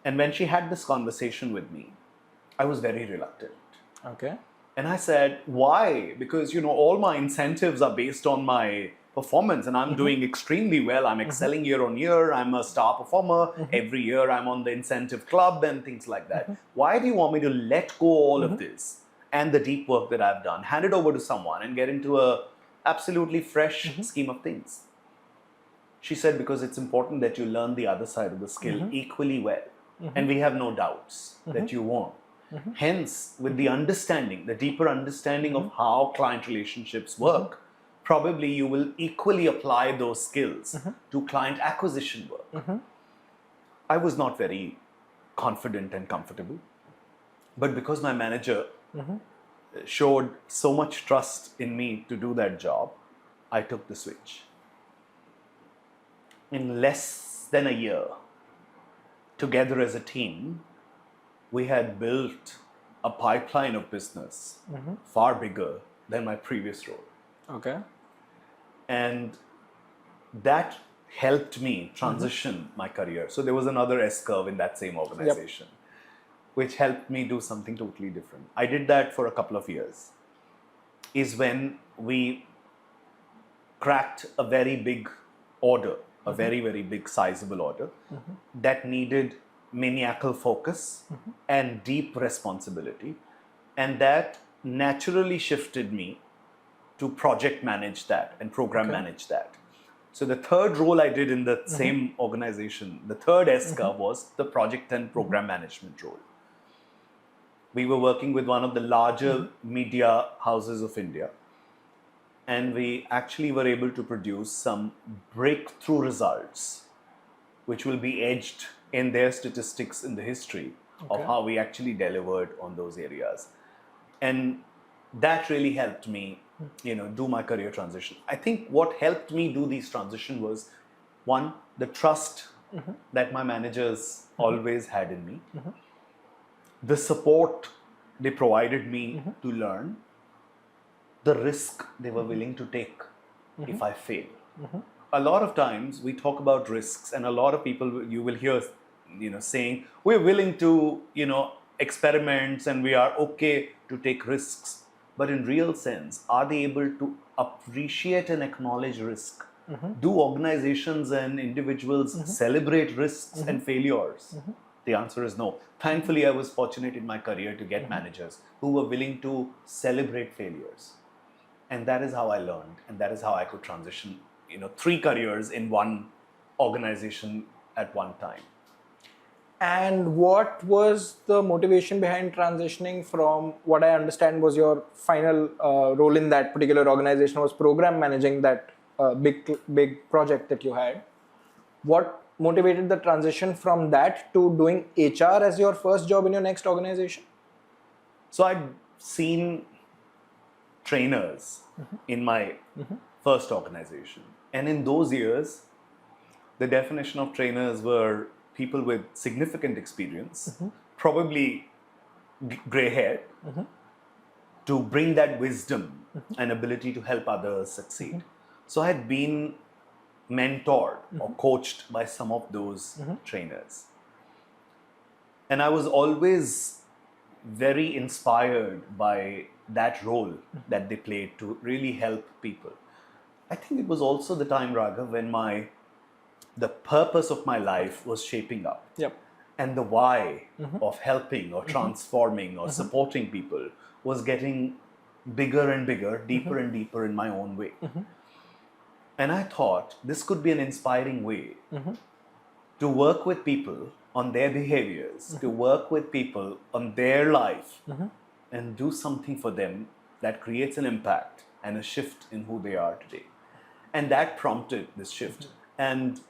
And when she had this conversation with me, I was very reluctant. Okay. And I said, why? Because, all my incentives are based on my performance, and I'm doing extremely well. I'm excelling year on year. I'm a star performer. Every year I'm on the incentive club and things like that. Why do you want me to let go all of this and the deep work that I've done, hand it over to someone and get into a absolutely fresh scheme of things? She said, because it's important that you learn the other side of the skill equally well. And we have no doubts that you won't. Hence, with the understanding, the deeper understanding of how client relationships work, probably you will equally apply those skills to client acquisition work. I was not very confident and comfortable, but because my manager showed so much trust in me to do that job, I took the switch. In less than a year, together as a team, we had built a pipeline of business far bigger than my previous role. Okay. And that helped me transition my career. So there was another S-curve in that same organization, which helped me do something totally different. I did that for a couple of years. Is when we cracked a very big order, a very, very big sizable order that needed maniacal focus and deep responsibility. And that naturally shifted me to project manage that and program manage that. So the third role I did in the same organization, the third S-curve was the project and program management role. We were working with one of the larger media houses of India, and we actually were able to produce some breakthrough results, which will be edged in their statistics in the history of how we actually delivered on those areas. And that really helped me, do my career transition. I think what helped me do these transition was One, the trust that my managers always had in me, the support they provided me to learn, the risk they were willing to take if I fail. A lot of times we talk about risks, and a lot of people you will hear, saying we're willing to, experiments and we are okay to take risks. But in real sense, are they able to appreciate and acknowledge risk? Do organizations and individuals celebrate risks and failures? The answer is no. Thankfully, I was fortunate in my career to get managers who were willing to celebrate failures. And that is how I learned, and that is how I could transition, 3 careers in one organization at one time. And what was the motivation behind transitioning from what I understand was your final role in that particular organization was program managing that big project that you had? What motivated the transition from that to doing HR as your first job in your next organization? So I'd seen trainers in my first organization. And in those years, the definition of trainers were people with significant experience, probably gray hair, to bring that wisdom and ability to help others succeed. So I had been mentored or coached by some of those trainers. And I was always very inspired by that role that they played to really help people. I think it was also the time, Raghav, when the purpose of my life was shaping up. Yep. And the why of helping or transforming or supporting people was getting bigger and bigger, deeper and deeper in my own way. And I thought this could be an inspiring way to work with people on their behaviors, to work with people on their life, and do something for them that creates an impact and a shift in who they are today. And that prompted this shift. And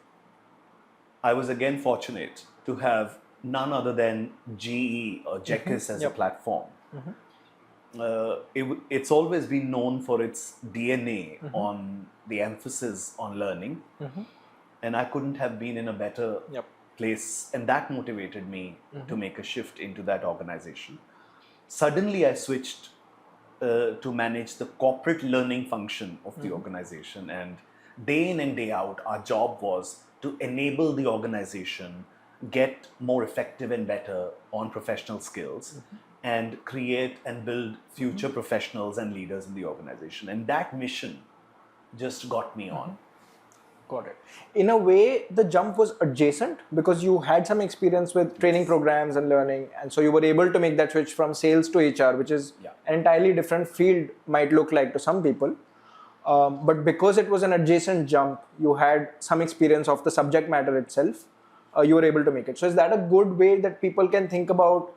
I was again fortunate to have none other than GE or JECIS as a platform. It's always been known for its DNA on the emphasis on learning. And I couldn't have been in a better place. And that motivated me to make a shift into that organization. Suddenly, I switched to manage the corporate learning function of the organization. And day in and day out, our job was to enable the organization get more effective and better on professional skills and create and build future professionals and leaders in the organization. And that mission just got me on. Got it. In a way, the jump was adjacent because you had some experience with training programs and learning, and so you were able to make that switch from sales to HR, which is an entirely different field might look like to some people. But because it was an adjacent jump, you had some experience of the subject matter itself, you were able to make it. So is that a good way that people can think about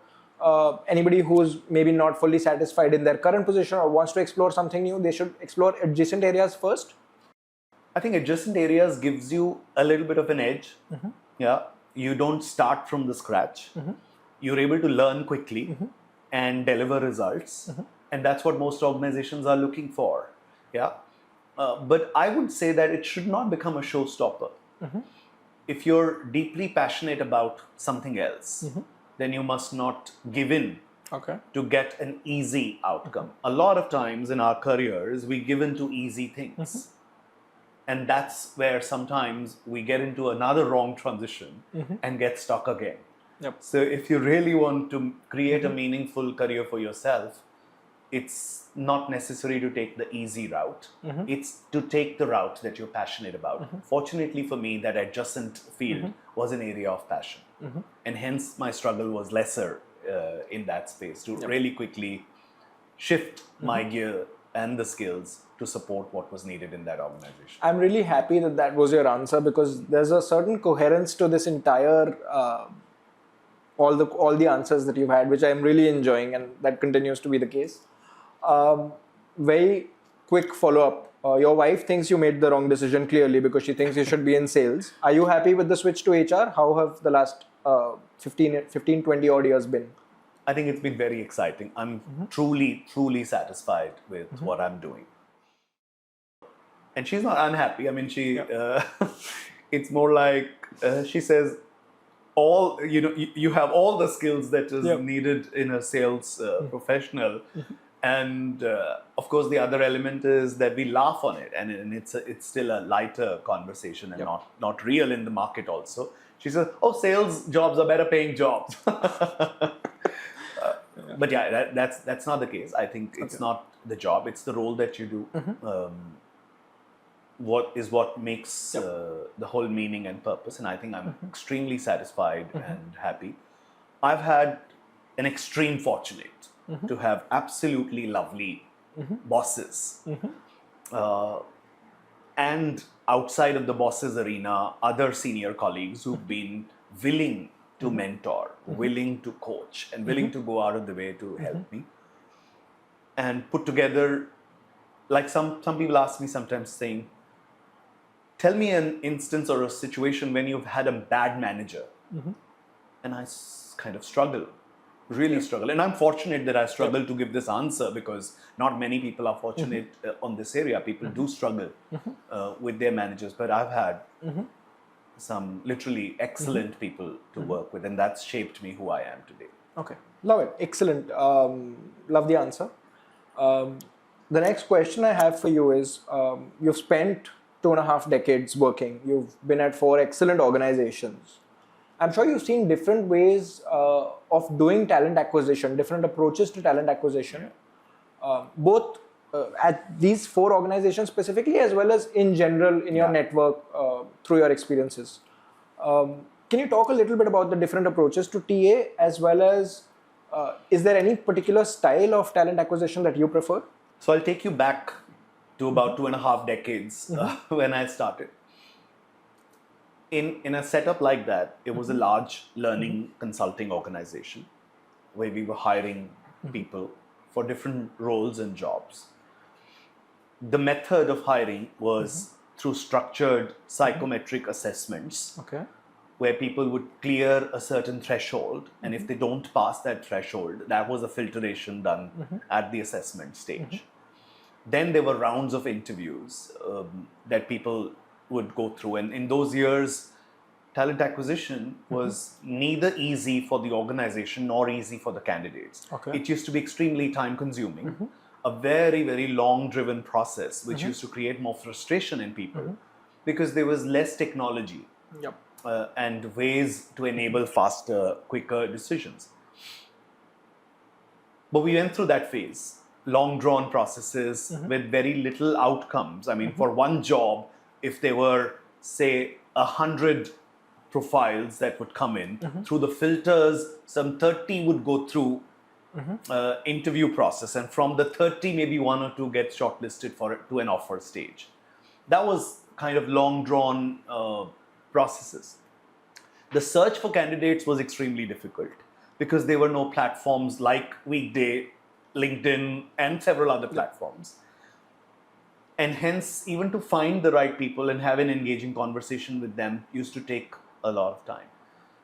anybody who's maybe not fully satisfied in their current position or wants to explore something new? They should explore adjacent areas first? I think adjacent areas gives you a little bit of an edge. Yeah, you don't start from the scratch. You're able to learn quickly and deliver results. And that's what most organizations are looking for. Yeah. But I would say that it should not become a showstopper. If you're deeply passionate about something else, then you must not give in to get an easy outcome. A lot of times in our careers, we give in to easy things. And that's where sometimes we get into another wrong transition and get stuck again. So if you really want to create a meaningful career for yourself, it's not necessary to take the easy route. It's to take the route that you're passionate about. Fortunately for me, that adjacent field was an area of passion. And hence my struggle was lesser in that space to really quickly shift my gear and the skills to support what was needed in that organization. I'm really happy that that was your answer, because there's a certain coherence to this entire all the answers that you've had, which I'm really enjoying, and that continues to be the case. Very quick follow-up. Your wife thinks you made the wrong decision clearly because she thinks you should be in sales. Are you happy with the switch to HR? How have the last 15, 20 odd years been? I think it's been very exciting. I'm truly satisfied with what I'm doing. And she's not unhappy. I mean, she It's more like she says, all you have all the skills that is needed in a sales professional, and of course the other element is that we laugh on it, and it's still a lighter conversation and not real in the market. Also, she says, "Oh, sales jobs are better paying jobs." But yeah, that's not the case. I think it's not the job; it's the role that you do. What makes the whole meaning and purpose, and I think I'm extremely satisfied and happy. I've had an extreme fortunate to have absolutely lovely bosses, and outside of the bosses arena, other senior colleagues who've been willing to mentor, willing to coach, and willing to go out of the way to help me, and put together, like some people ask me sometimes, saying, tell me an instance or a situation when you've had a bad manager. And I kind of struggle, really struggle. And I'm fortunate that I struggle to give this answer, because not many people are fortunate on this area. People do struggle with their managers, but I've had some literally excellent people to work with, and that's shaped me who I am today. Okay, love it. Excellent. Love the answer. The next question I have for you is, you've spent 2.5 decades working. You've been at 4 excellent organizations. I'm sure you've seen different ways of doing talent acquisition, different approaches to talent acquisition, both at these 4 organizations specifically, as well as in general in your network through your experiences. Can you talk a little bit about the different approaches to TA, as well as is there any particular style of talent acquisition that you prefer? So I'll take you back to about 2.5 decades when I started. In a setup like that, it was a large learning consulting organization where we were hiring people for different roles and jobs. The method of hiring was through structured psychometric assessments, where people would clear a certain threshold, and if they don't pass that threshold, that was a filtration done at the assessment stage. Then there were rounds of interviews that people would go through, and in those years, talent acquisition was neither easy for the organization nor easy for the candidates. It used to be extremely time consuming, a very, very long driven process, which used to create more frustration in people because there was less technology and ways to enable faster, quicker decisions. But we went through that phase, long drawn processes with very little outcomes. I mean, for one job, if there were, say, 100 profiles that would come in, through the filters, some 30 would go through interview process, and from the 30, maybe 1 or 2 get shortlisted to an offer stage. That was kind of long drawn processes. The search for candidates was extremely difficult because there were no platforms like Weekday, LinkedIn, and several other platforms. And hence, even to find the right people and have an engaging conversation with them used to take a lot of time.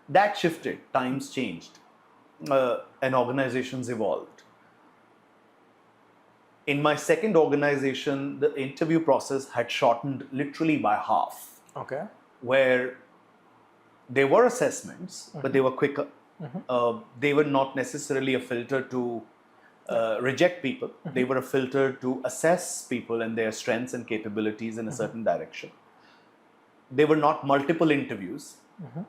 That shifted, times changed, and organizations evolved. In my second organization, the interview process had shortened literally by half. Where there were assessments, but they were quicker. They were not necessarily a filter to reject people. They were a filter to assess people and their strengths and capabilities in a certain direction. They were not multiple interviews.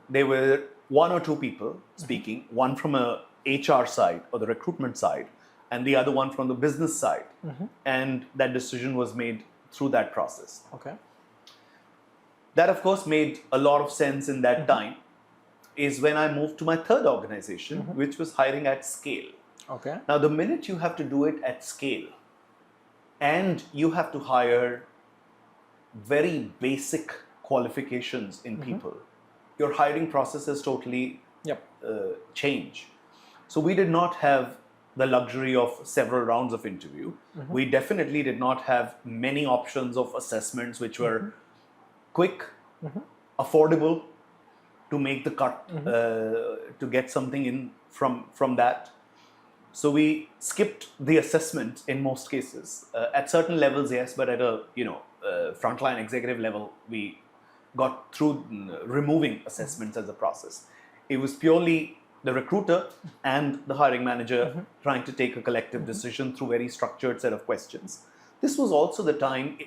They were 1 or 2 people speaking, one from a HR side or the recruitment side, and the other one from the business side. And that decision was made through that process. That, of course, made a lot of sense in that time, is when I moved to my third organization, which was hiring at scale. Now, the minute you have to do it at scale, and you have to hire very basic qualifications in people, your hiring process is totally change. So we did not have the luxury of several rounds of interview. We definitely did not have many options of assessments which were quick, affordable to make the cut, to get something in from that. So we skipped the assessment in most cases. At certain levels, yes, but at a frontline executive level, we got through removing assessments as a process. It was purely the recruiter and the hiring manager trying to take a collective decision through very structured set of questions. This was also the time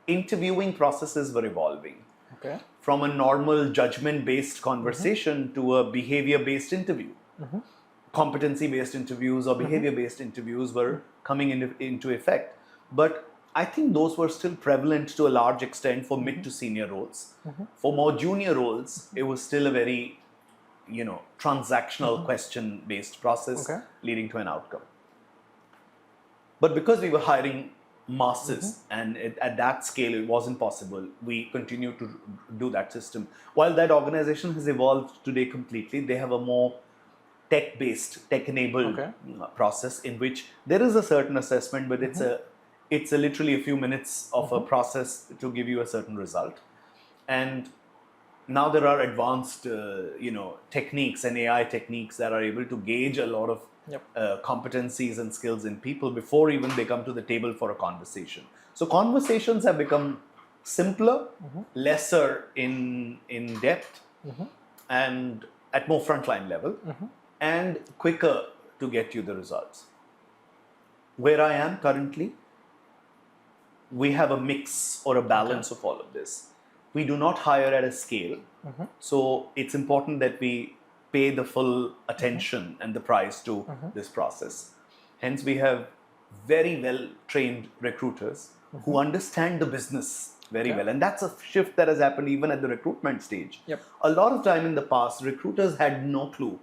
interviewing processes were evolving. Okay. From a normal judgment-based conversation to a behavior-based interview. Competency-based interviews or behavior-based interviews were coming into effect. But I think those were still prevalent to a large extent for mid to senior roles. For more junior roles, it was still a very, transactional question-based process leading to an outcome. But because we were hiring masses and at that scale it wasn't possible, we continue to do that system. While that organization has evolved today completely, they have a more tech-based, tech-enabled process in which there is a certain assessment, but it's literally a few minutes of a process to give you a certain result. And now there are advanced, techniques and AI techniques that are able to gauge a lot of competencies and skills in people before even they come to the table for a conversation. So conversations have become simpler, lesser in depth, and at more frontline level, and quicker to get you the results. Where I am currently, we have a mix or a balance of all of this. We do not hire at a scale, so it's important that we pay the full attention and the price to this process. Hence, we have very well-trained recruiters who understand the business very well. And that's a shift that has happened even at the recruitment stage. A lot of time in the past, recruiters had no clue,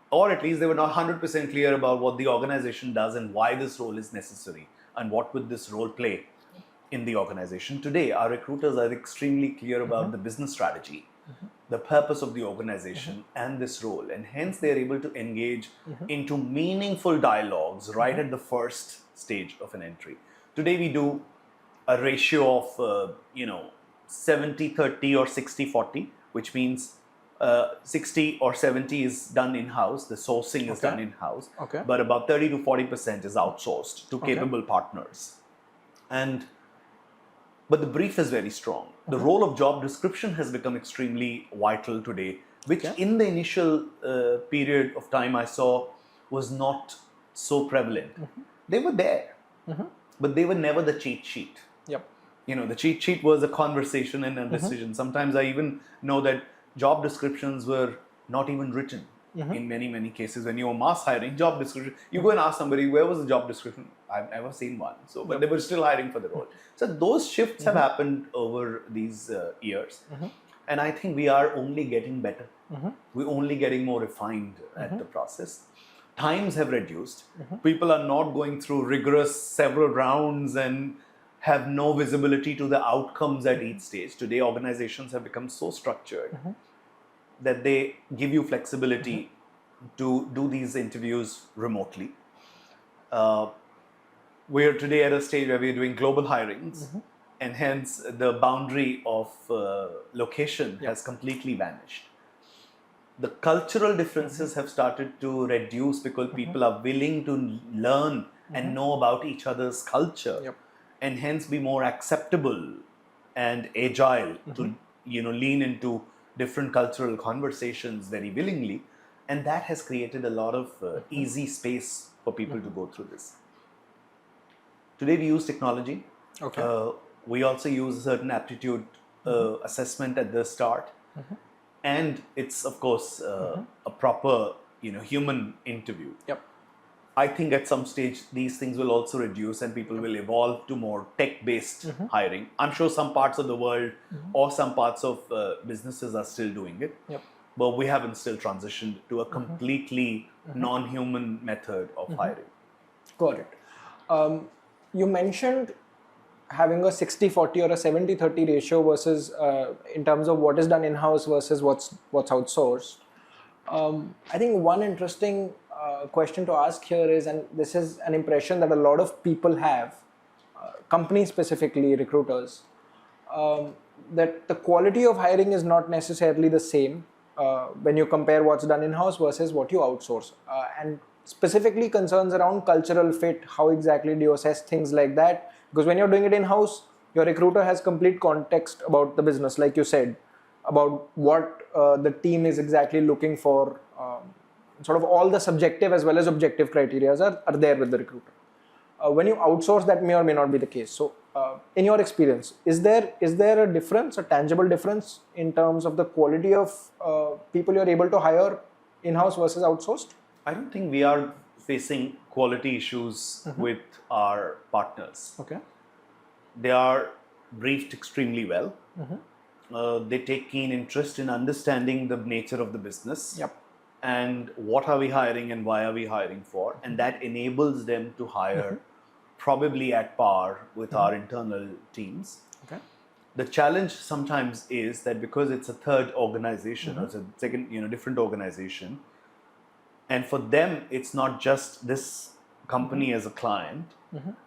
or at least they were not 100% clear about what the organization does and why this role is necessary and what would this role play in the organization. Today, our recruiters are extremely clear about the business strategy, the purpose of the organization and this role, and hence they are able to engage into meaningful dialogues right at the first stage of an entry. Today we do a ratio of 70-30 or 60-40, which means 60 or 70 is done in-house, the sourcing is done in-house, but about 30 to 40% is outsourced to capable partners. But the brief is very strong. The role of job description has become extremely vital today, which in the initial period of time I saw was not so prevalent. They were there, but they were never the cheat sheet. The cheat sheet was a conversation and a decision. Sometimes I even know that job descriptions were not even written. In many cases, when you were mass hiring, job description, you go and ask somebody, where was the job description? I've never seen one. So, but they were still hiring for the role. So those shifts have happened over these years. And I think we are only getting better. We're only getting more refined at the process. Times have reduced. People are not going through rigorous several rounds and have no visibility to the outcomes at each stage. Today, organizations have become so structured that they give you flexibility to do these interviews remotely. We're today at a stage where we're doing global hirings, and hence the boundary of location has completely vanished. The cultural differences have started to reduce because people are willing to learn and know about each other's culture, and hence be more acceptable and agile to lean into different cultural conversations very willingly, and that has created a lot of easy space for people to go through this. Today we use technology. We also use a certain aptitude assessment at the start, and it's of course a proper human interview. I think at some stage these things will also reduce and people will evolve to more tech-based hiring. I'm sure some parts of the world or some parts of businesses are still doing it, but we haven't still transitioned to a completely non-human method of hiring. Got it. You mentioned having a 60-40 or a 70-30 ratio versus in terms of what is done in-house versus what's outsourced. I think one interesting question to ask here is, and this is an impression that a lot of people have, companies specifically, recruiters, that the quality of hiring is not necessarily the same when you compare what's done in-house versus what you outsource. And specifically concerns around cultural fit, how exactly do you assess things like that? Because when you're doing it in-house, your recruiter has complete context about the business, like you said, about what the team is exactly looking for. Sort of all the subjective as well as objective criteria are there with the recruiter. When you outsource, that may or may not be the case. So, in your experience, is there a difference, a tangible difference in terms of the quality of people you're able to hire in-house versus outsourced? I don't think we are facing quality issues with our partners. Okay. They are briefed extremely well. They take keen interest in understanding the nature of the business. Yep. And what are we hiring and why are we hiring for, and that enables them to hire probably at par with our internal teams. Okay. The challenge sometimes is that because it's a third organization or it's a second, different organization, and for them it's not just this company as a client.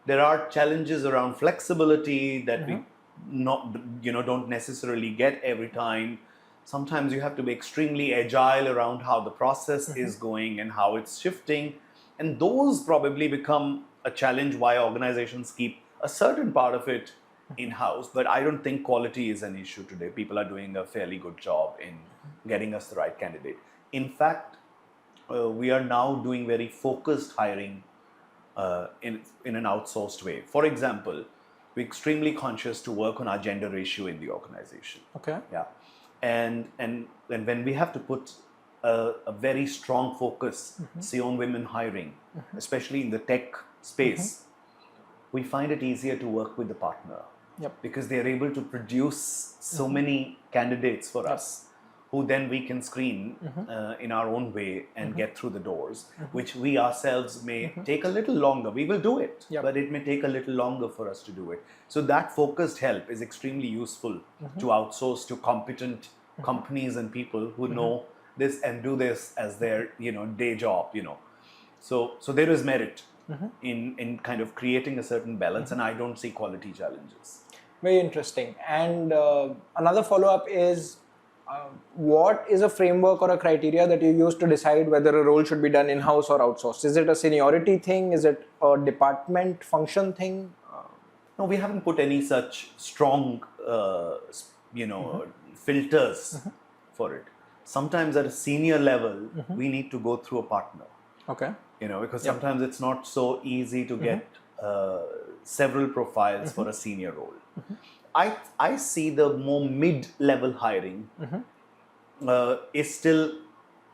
There are challenges around flexibility that we don't necessarily get every time. Sometimes you have to be extremely agile around how the process is going and how it's shifting. And those probably become a challenge why organizations keep a certain part of it in-house. But I don't think quality is an issue today. People are doing a fairly good job in getting us the right candidate. In fact, we are now doing very focused hiring in an outsourced way. For example, we're extremely conscious to work on our gender ratio in the organization. Okay. Yeah. And when we have to put a very strong focus, say, on women hiring, especially in the tech space, we find it easier to work with the partner. Yep. Because they are able to produce so many candidates for us, who then we can screen in our own way and get through the doors, which we ourselves may take a little longer. We will do it, but it may take a little longer for us to do it. So that focused help is extremely useful to outsource to competent companies and people who know this and do this as their day job. So there is merit in kind of creating a certain balance, and I don't see quality challenges. Very interesting. And another follow-up is, what is a framework or a criteria that you use to decide whether a role should be done in-house or outsourced? Is it a seniority thing? Is it a department function thing? No, we haven't put any such strong, filters for it. Sometimes at a senior level, we need to go through a partner. Okay. Because sometimes it's not so easy to get several profiles for a senior role. I see the more mid-level hiring is still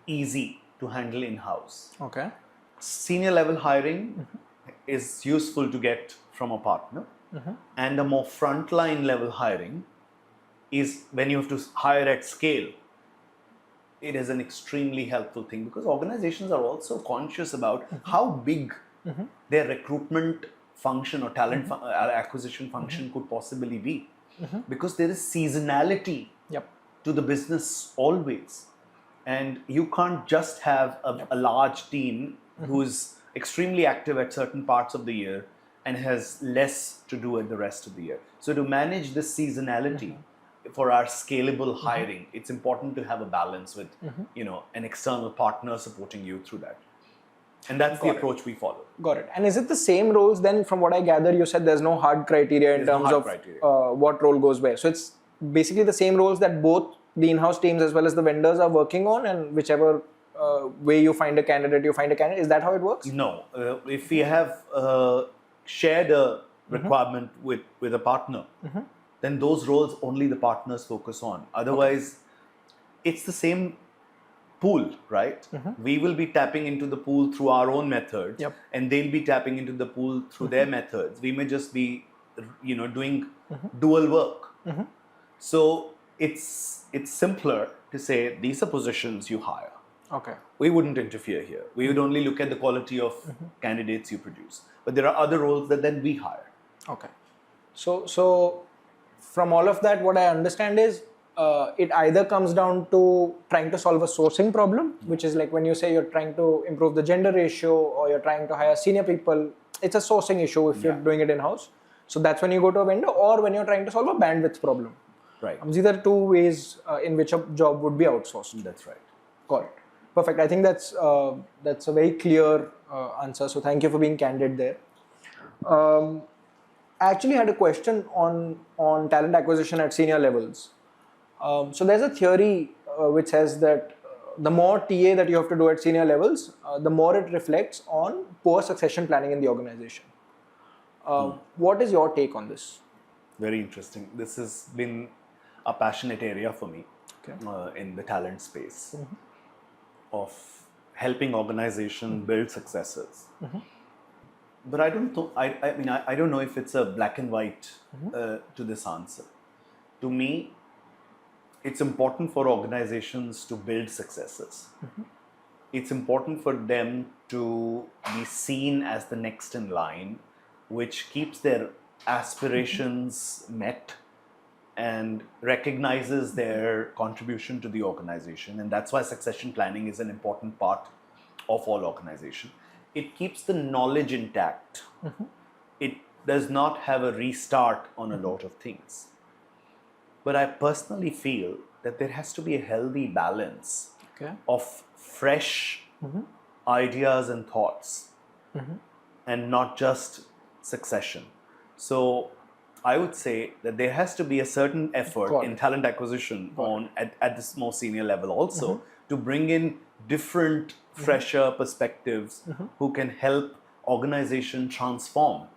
easy to handle in-house. Okay. Senior level hiring is useful to get from a partner, and a more frontline level hiring is when you have to hire at scale. It is an extremely helpful thing because organizations are also conscious about how big their recruitment function or talent acquisition function could possibly be. Because there is seasonality to the business always. And you can't just have a large team who's extremely active at certain parts of the year and has less to do at the rest of the year. So to manage this seasonality for our scalable hiring, it's important to have a balance with an external partner supporting you through that. And that's the approach we follow. Got it. And is it the same roles then? From what I gather, you said there's no hard criteria in terms of what role goes where. So it's basically the same roles that both the in-house teams as well as the vendors are working on, and whichever way you find a candidate, you find a candidate. Is that how it works? No. If we have shared a requirement with a partner, then those roles only the partners focus on. Otherwise, it's the same pool, right? We will be tapping into the pool through our own methods, and they'll be tapping into the pool through their methods. We may just be, doing dual work. So it's simpler to say these are positions you hire. Okay. We wouldn't interfere here. We would only look at the quality of candidates you produce. But there are other roles that then we hire. Okay. So from all of that, what I understand is it either comes down to trying to solve a sourcing problem, which is like when you say you're trying to improve the gender ratio or you're trying to hire senior people, it's a sourcing issue if you're doing it in-house. So that's when you go to a vendor, or when you're trying to solve a bandwidth problem. Right. These are two ways in which a job would be outsourced. That's right. Got it. Perfect. I think that's a very clear answer. So thank you for being candid there. I actually had a question on talent acquisition at senior levels. So there's a theory which says that the more TA that you have to do at senior levels, the more it reflects on poor succession planning in the organization. What is your take on this? Very interesting. This has been a passionate area for me in the talent space of helping organizations build successors. But I don't know. I don't know if it's a black and white to this answer. To me, it's important for organizations to build successors. It's important for them to be seen as the next in line, which keeps their aspirations met and recognizes their contribution to the organization. And that's why succession planning is an important part of all organization. It keeps the knowledge intact. It does not have a restart on a lot of things. But I personally feel that there has to be a healthy balance of fresh ideas and thoughts and not just succession. So I would say that there has to be a certain effort in talent acquisition at this more senior level also to bring in different, fresher perspectives who can help organization transform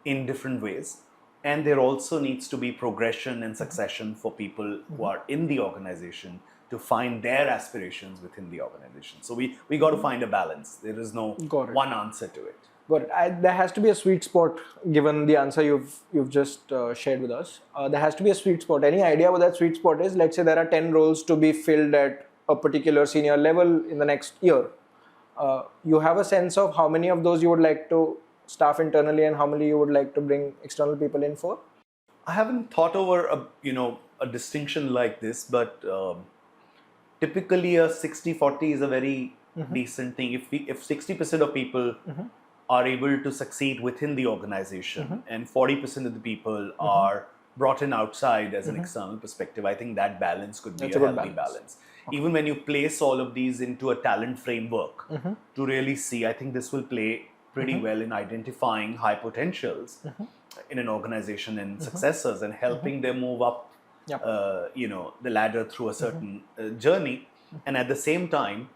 in different ways. And there also needs to be progression and succession for people who are in the organization to find their aspirations within the organization. So we got to find a balance. There is no one answer to it. But there has to be a sweet spot, given the answer you've just shared with us. There has to be a sweet spot. Any idea what that sweet spot is? Let's say there are 10 roles to be filled at a particular senior level in the next year. You have a sense of how many of those you would like to staff internally and how many you would like to bring external people in for? I haven't thought over a distinction like this, but typically a 60-40 is a very decent thing. If 60% of people are able to succeed within the organization and 40% of the people are brought in outside as an external perspective, I think that balance could be a healthy balance. Even when you place all of these into a talent framework to really see, I think this will play pretty well in identifying high potentials in an organization and successors and helping them move up the ladder through a certain journey, and at the same time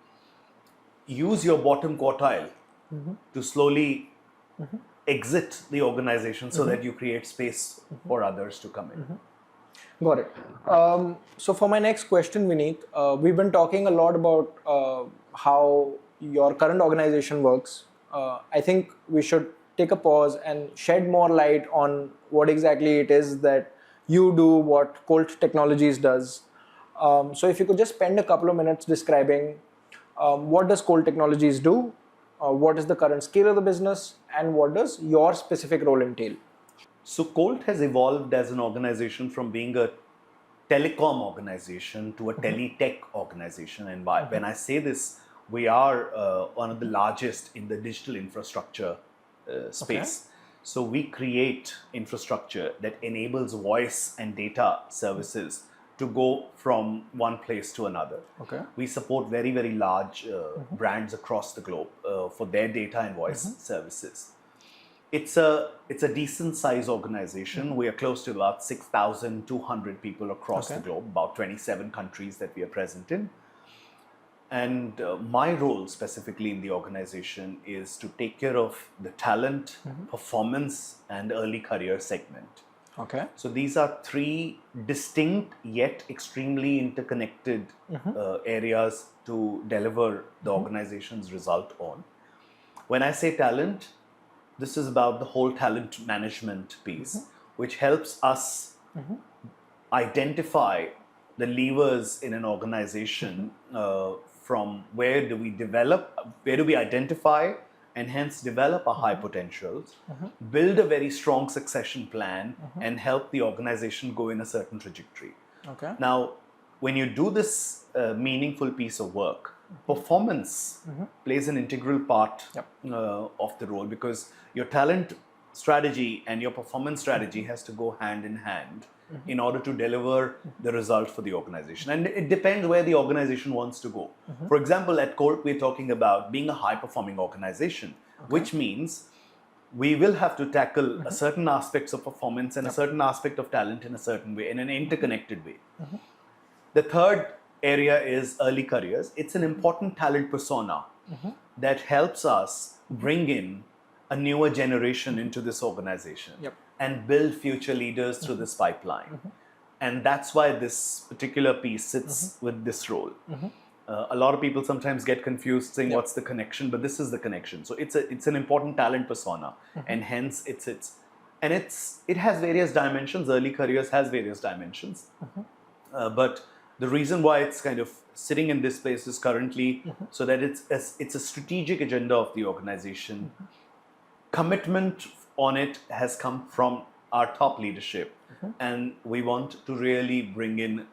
use your bottom quartile to slowly exit the organization so that you create space for others to come in. Got it. So for my next question, Vineet, we've been talking a lot about how your current organization works. I think we should take a pause and shed more light on what exactly it is that you do, what Colt Technologies does. So if you could just spend a couple of minutes describing what does Colt Technologies do, what is the current scale of the business, and what does your specific role entail? So Colt has evolved as an organization from being a telecom organization to a teletech organization. And when I say this, we are one of the largest in the digital infrastructure space. So we create infrastructure that enables voice and data services to go from one place to another. We support very, very large brands across the globe for their data and voice services. It's a decent size organization. We are close to about 6,200 people across the globe, about 27 countries that we are present in. And my role specifically in the organization is to take care of the talent, performance, and early career segment. So these are three distinct yet extremely interconnected areas to deliver the organization's result on. When I say talent, this is about the whole talent management piece, which helps us identify the levers in an organization from where do we identify and hence develop our high potentials, build a very strong succession plan, and help the organization go in a certain trajectory. Now, when you do this meaningful piece of work, performance plays an integral part of the role, because your talent strategy and your performance strategy has to go hand in hand in order to deliver the result for the organization. And it depends where the organization wants to go. For example, at Colt, we're talking about being a high-performing organization, which means we will have to tackle a certain aspects of performance and a certain aspect of talent in a certain way, in an interconnected way. The third area is early careers. It's an important talent persona that helps us bring in a newer generation into this organization and build future leaders through this pipeline. And that's why this particular piece sits with this role. A lot of people sometimes get confused saying what's the connection, but this is the connection. So it's an important talent persona, and hence it has various dimensions. Early careers has various dimensions, but the reason why it's kind of sitting in this place is currently so that it's a strategic agenda of the organization. Commitment on it has come from our top leadership, and we want to really bring in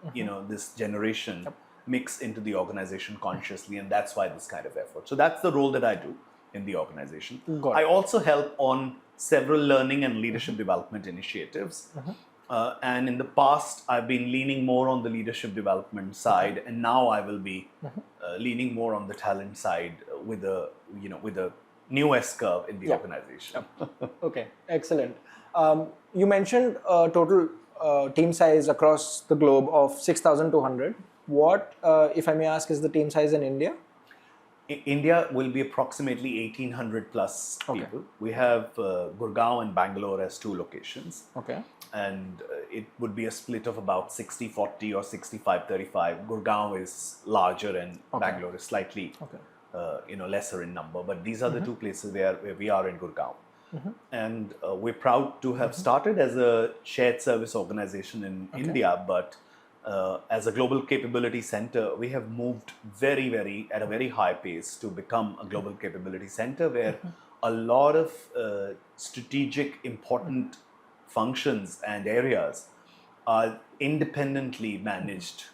this generation mix into the organization consciously, and that's why this kind of effort. So that's the role that I do in the organization. I also help on several learning and leadership development initiatives. And in the past, I've been leaning more on the leadership development side, and now I will be leaning more on the talent side with a new S-curve in the organization. Okay, excellent. You mentioned a total team size across the globe of 6,200. What, if I may ask, is the team size in India? India will be approximately 1,800 plus people. We have Gurgaon and Bangalore as 2 locations. Okay. And it would be a split of about 60-40 or 65-35. Gurgaon is larger and Bangalore is slightly lesser in number. But these are the 2 places where we are in Gurgaon. And we're proud to have started as a shared service organization in India, but as a global capability center, we have moved at a very high pace to become a global capability center where a lot of strategic, important functions and areas are independently managed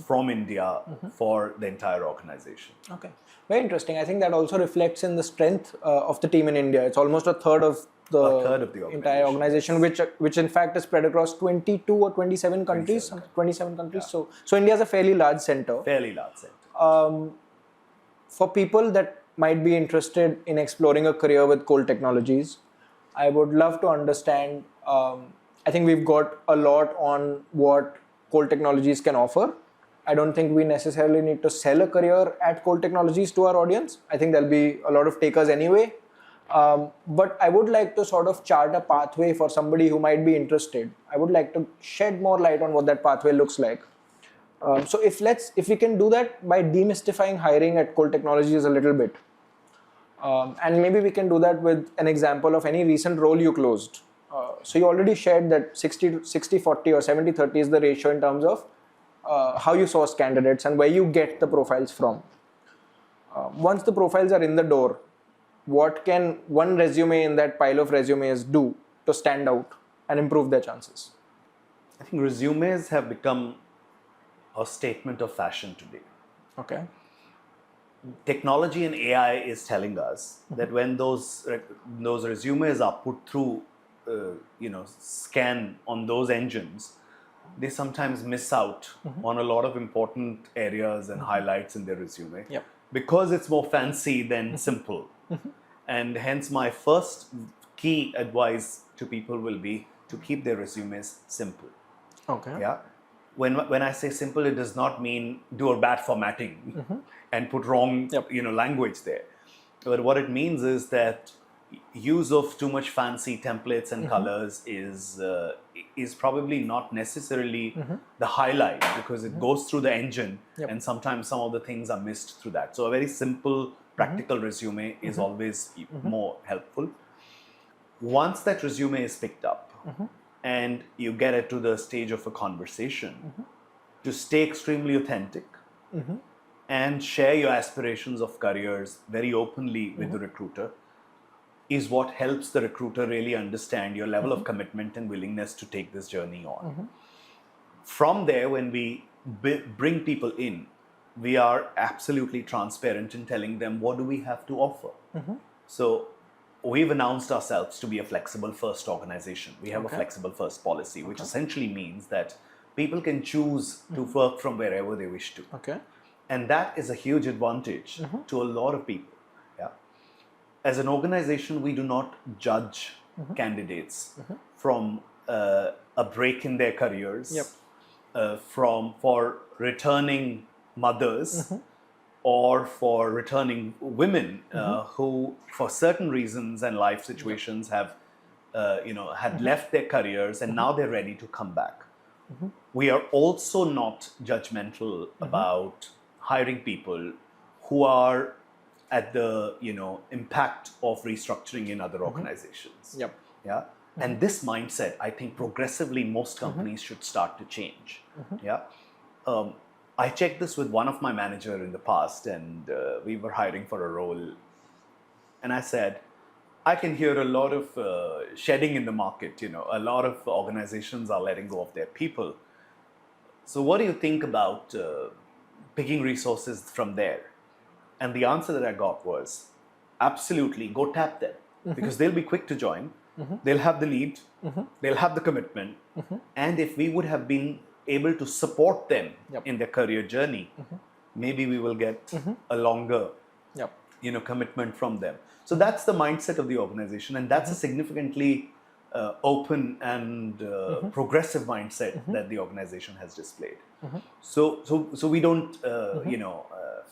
from India for the entire organization. Okay, very interesting. I think that also reflects in the strength of the team in India. It's almost a third of the entire organization, which in fact is spread across 22 or 27 countries. 27 countries. Yeah. So India is a fairly large center. For people that might be interested in exploring a career with Colt Technologies, I would love to understand. I think we've got a lot on what Colt Technologies can offer. I don't think we necessarily need to sell a career at Colt Technologies to our audience. I think there'll be a lot of takers anyway. But I would like to sort of chart a pathway for somebody who might be interested. I would like to shed more light on what that pathway looks like. So if we can do that by demystifying hiring at Colt Technologies a little bit, and maybe we can do that with an example of any recent role you closed. So you already shared that 60-40 or 70-30 is the ratio in terms of how you source candidates and where you get the profiles from. Once the profiles are in the door, what can one resume in that pile of resumes do to stand out and improve their chances? I think resumes have become a statement of fashion today. Okay. Technology and AI is telling us that when those resumes are put through, scan on those engines, they sometimes miss out on a lot of important areas and highlights in their resume because it's more fancy than simple. And hence my first key advice to people will be to keep their resumes simple. Okay. Yeah. When I say simple, it does not mean do a bad formatting and put wrong language there. But what it means is that use of too much fancy templates and colors is probably not necessarily the highlight because it goes through the engine and sometimes some of the things are missed through that. So a very simple, practical resume is always more helpful. Once that resume is picked up and you get it to the stage of a conversation, to stay extremely authentic and share your aspirations of careers very openly with the recruiter is what helps the recruiter really understand your level of commitment and willingness to take this journey on. From there, when we bring people in, we are absolutely transparent in telling them what do we have to offer. So we've announced ourselves to be a flexible first organization. We have a flexible first policy, which essentially means that people can choose to work from wherever they wish to. And that is a huge advantage to a lot of people. as an organization, we do not judge candidates from a break in their careers, Yep. for returning mothers or for returning women who, for certain reasons and life situations, have had left their careers and now they're ready to come back. We are also not judgmental about hiring people who are at the impact of restructuring in other organizations. Yep. Yeah. And this mindset, I think, progressively most companies should start to change. Yeah. I checked this with one of my manager in the past, and we were hiring for a role, and I said, I can hear a lot of shedding in the market. A lot of organizations are letting go of their people. So what do you think about picking resources from there? And the answer that I got was, absolutely, go tap them, because they'll be quick to join. They'll have the lead, they'll have the commitment, and if we would have been able to support them in their career journey, maybe we will get a longer commitment from them. So that's the mindset of the organization, and that's a significantly open and progressive mindset that the organization has displayed. So we don't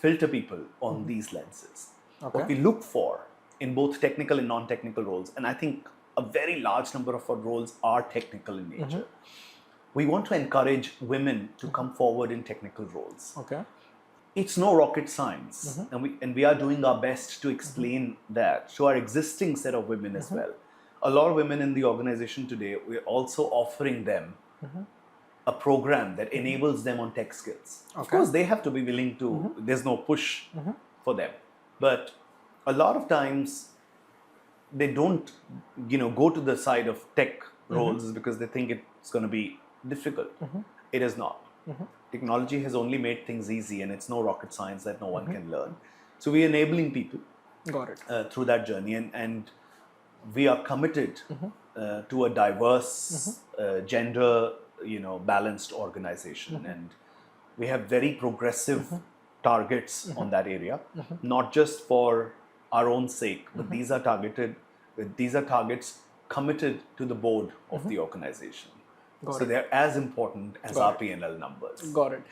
filter people on these lenses. What we look for in both technical and non-technical roles, and I think a very large number of our roles are technical in nature. We want to encourage women to come forward in technical roles. Okay. It's no rocket science, and we are doing our best to explain that to our existing set of women as well. A lot of women in the organization today, we're also offering them a program that enables them on tech skills. Of course, they have to be willing to, there's no push for them. But a lot of times, they don't go to the side of tech roles because they think it's going to be difficult. It is not. Technology has only made things easy, and it's no rocket science that no one can learn. So we're enabling people through that journey, and we are committed to a diverse, gender balanced organization, and we have very progressive targets on that area, not just for our own sake, but these are targets committed to the board of the organization. So they're as important as our P&L numbers. Got it.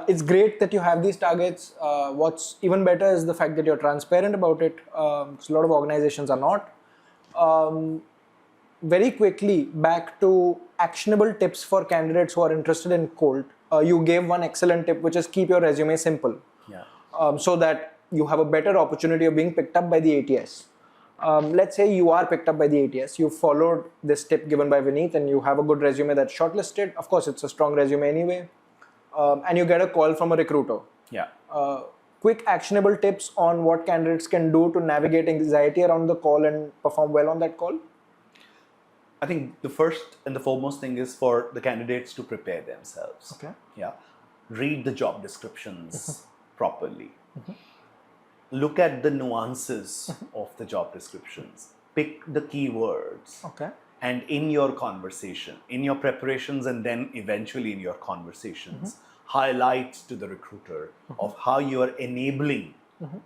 It's great that you have these targets. What's even better is the fact that you're transparent about it. Because a lot of organizations are not. Very quickly, back to actionable tips for candidates who are interested in Colt. You gave one excellent tip, which is keep your resume simple. Yeah. So that you have a better opportunity of being picked up by the ATS. Let's say you are picked up by the ATS, you followed this tip given by Vineet, and you have a good resume that's shortlisted. Of course, it's a strong resume anyway. And you get a call from a recruiter. Yeah. Quick actionable tips on what candidates can do to navigate anxiety around the call and perform well on that call? I think the first and the foremost thing is for the candidates to prepare themselves. Okay. Yeah. Read the job descriptions properly. Look at the nuances of the job descriptions. Pick the keywords. Okay. And in your conversation, in your preparations, and then eventually in your conversations, highlight to the recruiter of how you are enabling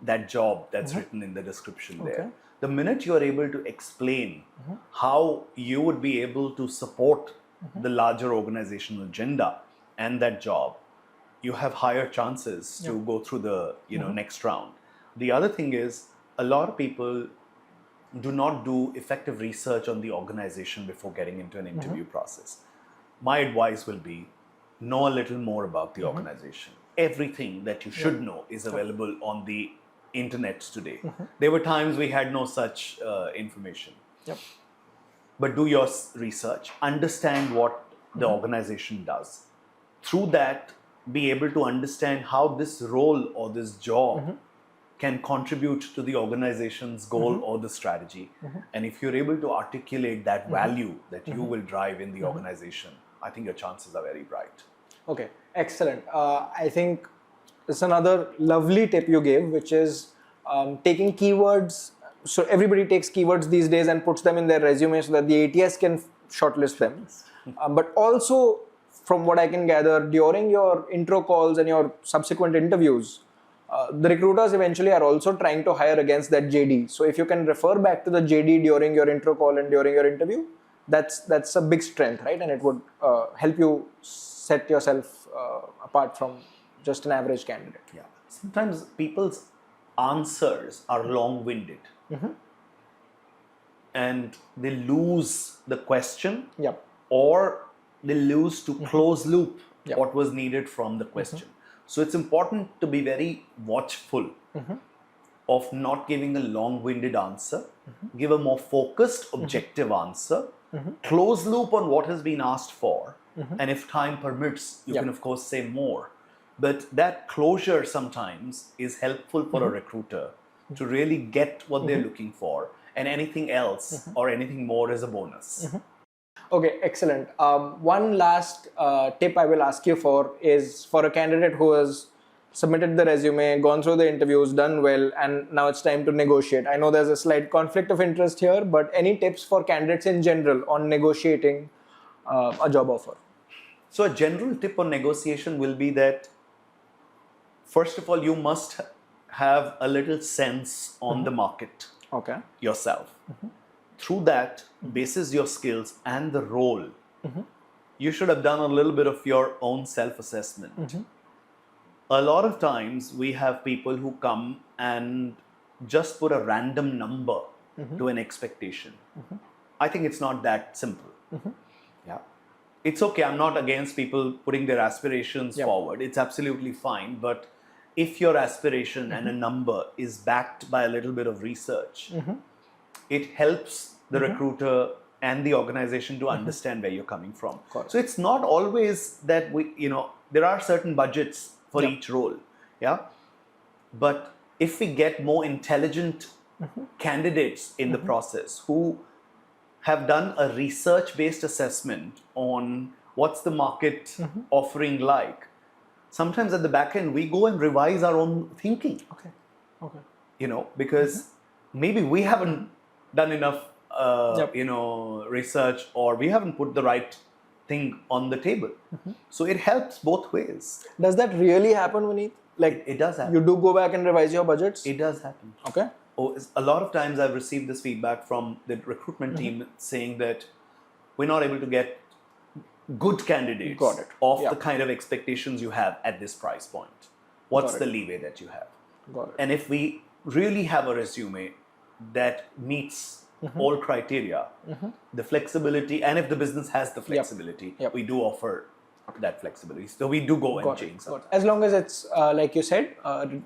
that job that's written in the description there. The minute you are able to explain how you would be able to support the larger organizational agenda and that job, you have higher chances to go through the next round. The other thing is, a lot of people do not do effective research on the organization before getting into an interview process. My advice will be, know a little more about the organization. Everything that you should know is available on the internet today. There were times we had no such information. But do your research, understand what the organization does. Through that, be able to understand how this role or this job can contribute to the organization's goal or the strategy. And if you're able to articulate that value that you will drive in the organization, I think your chances are very bright. Okay, excellent. I think it's another lovely tip you gave, which is taking keywords. So everybody takes keywords these days and puts them in their resume so that the ATS can shortlist them. But also, from what I can gather, during your intro calls and your subsequent interviews, the recruiters eventually are also trying to hire against that JD. So if you can refer back to the JD during your intro call and during your interview, that's a big strength, right? And it would help you set yourself apart from just an average candidate. Yeah. Sometimes people's answers are long-winded. And they lose the question, Yep. or they lose to close loop Yep. what was needed from the question. So it's important to be very watchful of not giving a long-winded answer. Give a more focused, objective answer. Close loop on what has been asked for. And if time permits, you Yep. can of course say more. But that closure sometimes is helpful for a recruiter to really get what they're looking for. And anything else or anything more is a bonus. Okay, excellent. One last tip I will ask you for is for a candidate who has submitted the resume, gone through the interviews, done well, and now it's time to negotiate. I know there's a slight conflict of interest here, but any tips for candidates in general on negotiating a job offer? So a general tip on negotiation will be that, first of all, you must have a little sense on the market Okay. yourself. Through that, basis your skills and the role, you should have done a little bit of your own self-assessment. A lot of times we have people who come and just put a random number to an expectation. I think it's not that simple. Yeah. It's okay. I'm not against people putting their aspirations forward. It's absolutely fine. But if your aspiration and a number is backed by a little bit of research, it helps the recruiter and the organization to understand where you're coming from. Correct. So it's not always that there are certain budgets for each role. Yeah. But if we get more intelligent candidates in the process who have done a research-based assessment on what's the market offering like, sometimes at the back end, we go and revise our own thinking. Okay. Because maybe we haven't done enough, research, or we haven't put the right thing on the table. So it helps both ways. Does that really happen, Vineet? Like It does happen. you do go back and revise your budgets? It does happen. Okay. A lot of times I've received this feedback from the recruitment team saying that we're not able to get good candidates Got it. of Yeah. the kind of expectations you have at this price point. What's Got the it. leeway that you have? Got it. And if we really have a resume that meets all criteria, the flexibility, and if the business has the flexibility, Yep. we do offer that flexibility. So we do go and Got change it. something. As long as it's, like you said,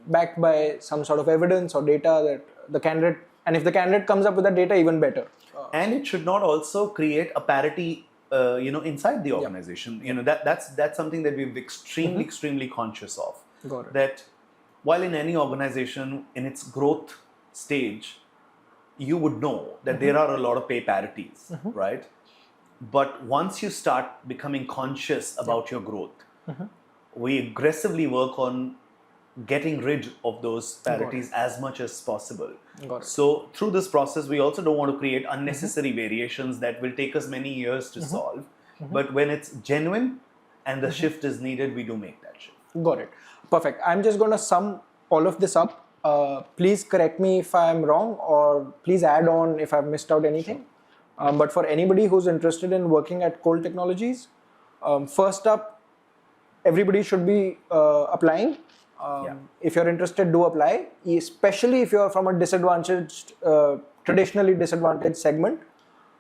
backed by some sort of evidence or data that the candidate, and if the candidate comes up with that data, even better. And it should not also create a parity, inside the organization. That's something that we're extremely conscious of. Got it. That while in any organization in its growth stage, you would know that there are a lot of pay parities, right? But once you start becoming conscious about your growth, we aggressively work on getting rid of those parities as much as possible. Got it. So through this process, we also don't want to create unnecessary variations that will take us many years to solve. But when it's genuine and the shift is needed, we do make that shift. Got it. Perfect. I'm just going to sum all of this up. Please correct me if I'm wrong, or please add on if I've missed out anything. But for anybody who's interested in working at Colt Technologies, first up, everybody should be applying. If you're interested, do apply, especially if you're from a disadvantaged, traditionally disadvantaged segment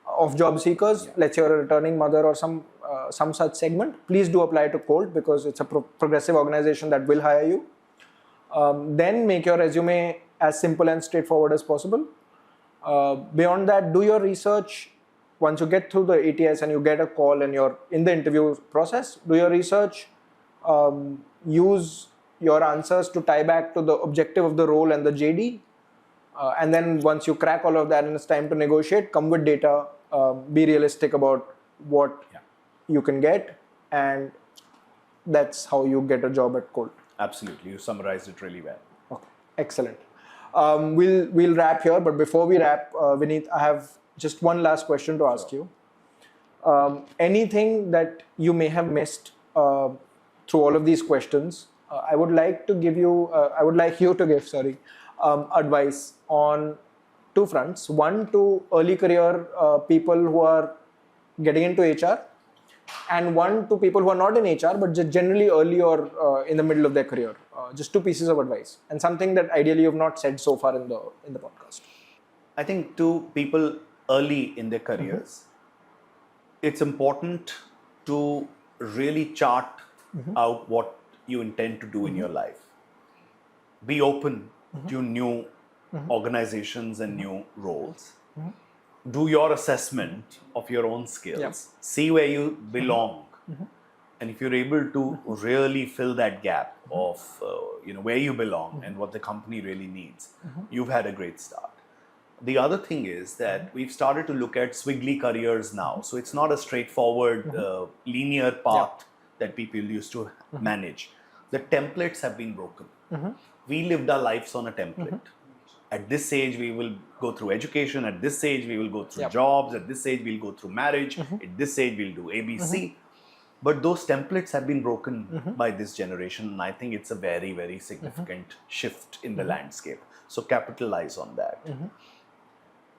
of job seekers. Let's say you're a returning mother or some such segment. Please do apply to Colt because it's a progressive organization that will hire you. Then make your resume as simple and straightforward as possible. Beyond that, do your research. Once you get through the ATS and you get a call and you're in the interview process, do your research. Use your answers to tie back to the objective of the role and the JD. And then once you crack all of that and it's time to negotiate, come with data, be realistic about what you can get, and that's how you get a job at Colt. Absolutely, you summarized it really well. Okay, excellent. We'll wrap here, but before we wrap, Vineet, I have just one last question to ask you. Anything that you may have missed through all of these questions I would like you to give, advice on two fronts. One, to early career people who are getting into HR, and one to people who are not in HR but just generally early or in the middle of their career. Just two pieces of advice and something that ideally you have not said so far in the podcast. I think to people early in their careers, it's important to really chart out what you intend to do in your life. Be open to new organizations and new roles. Do your assessment of your own skills. Yep. See where you belong. And if you're able to really fill that gap of where you belong and what the company really needs, you've had a great start. The other thing is that we've started to look at swiggly careers now. So it's not a straightforward, linear path that people used to manage. The templates have been broken. We lived our lives on a template. At this age, we will go through education. At this age, we will go through jobs. At this age, we'll go through marriage. At this age, we'll do ABC. But those templates have been broken by this generation. And I think it's a very, very significant shift in the landscape. So capitalize on that.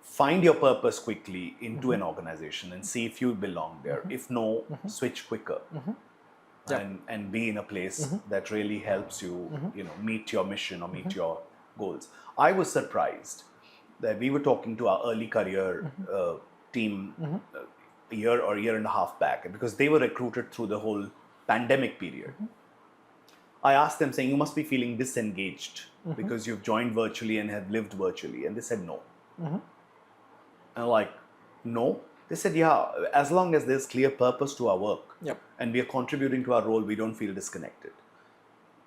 Find your purpose quickly into an organization and see if you belong there. If no, switch quicker. And be in a place that really helps you, meet your mission or meet your goals. I was surprised that we were talking to our early career team a year and a half back, because they were recruited through the whole pandemic period. I asked them, saying, you must be feeling disengaged because you've joined virtually and have lived virtually. And they said, no. And I'm like, no? They said, yeah, as long as there's clear purpose to our work and we are contributing to our role, we don't feel disconnected.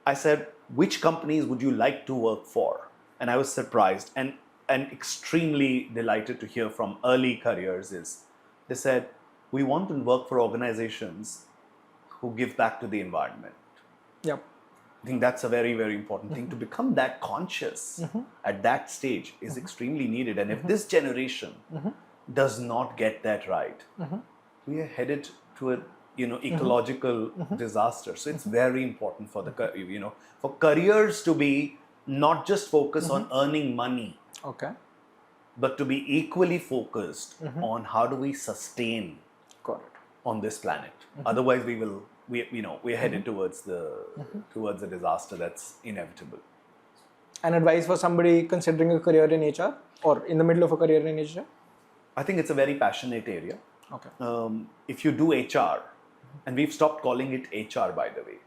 I said, which companies would you like to work for? And I was surprised and extremely delighted to hear from early careers is, they said, we want to work for organizations who give back to the environment. I think that's a very, very important thing. To become that conscious at that stage is extremely needed. And if this generation does not get that right, we are headed to a ecological disaster. So it's very important for for careers to be not just focused on earning money, but to be equally focused on how do we sustain on this planet. Otherwise, we're headed towards a disaster that's inevitable. An advice for somebody considering a career in HR or in the middle of a career in HR? I think it's a very passionate area. If you do HR, and we've stopped calling it HR, by the way.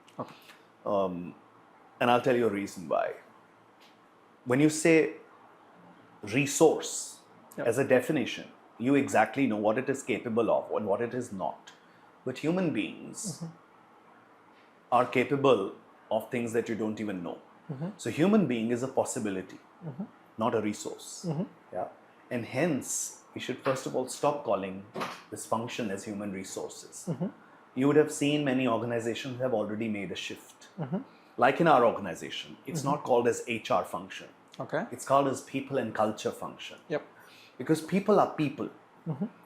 And I'll tell you a reason why. When you say resource as a definition, you exactly know what it is capable of and what it is not. But human beings are capable of things that you don't even know. So human being is a possibility, not a resource. And hence, we should first of all stop calling this function as human resources. You would have seen many organizations have already made a shift. Like in our organization, it's not called as HR function. It's called as people and culture function. Because people are people,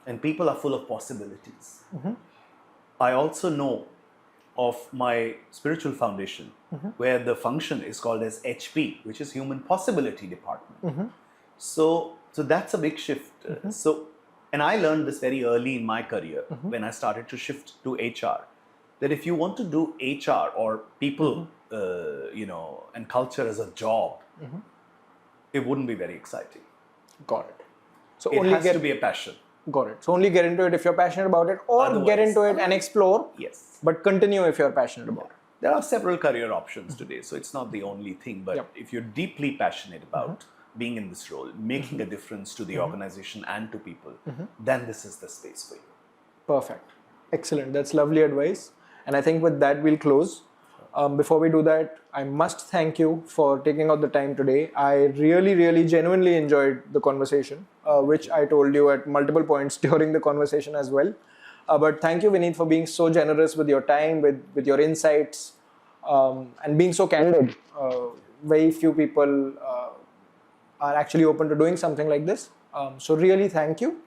and people are full of possibilities. I also know of my spiritual foundation, where the function is called as HP, which is Human Possibility Department. So that's a big shift. And I learned this very early in my career when I started to shift to HR, that if you want to do HR or people, and culture as a job, it wouldn't be very exciting. Got it. So it has to be a passion. Got it. So only get into it if you're passionate about it, or otherwise, get into it and explore. But continue if you're passionate about it. There are several career options today, so it's not the only thing. But if you're deeply passionate about being in this role, making a difference to the organization and to people, then this is the space for you. Perfect. Excellent. That's lovely advice. And I think with that, we'll close. Before we do that, I must thank you for taking out the time today. I really, really genuinely enjoyed the conversation, which I told you at multiple points during the conversation as well. But thank you, Vineet, for being so generous with your time, with your insights, and being so candid. Very few people are actually open to doing something like this. So really thank you.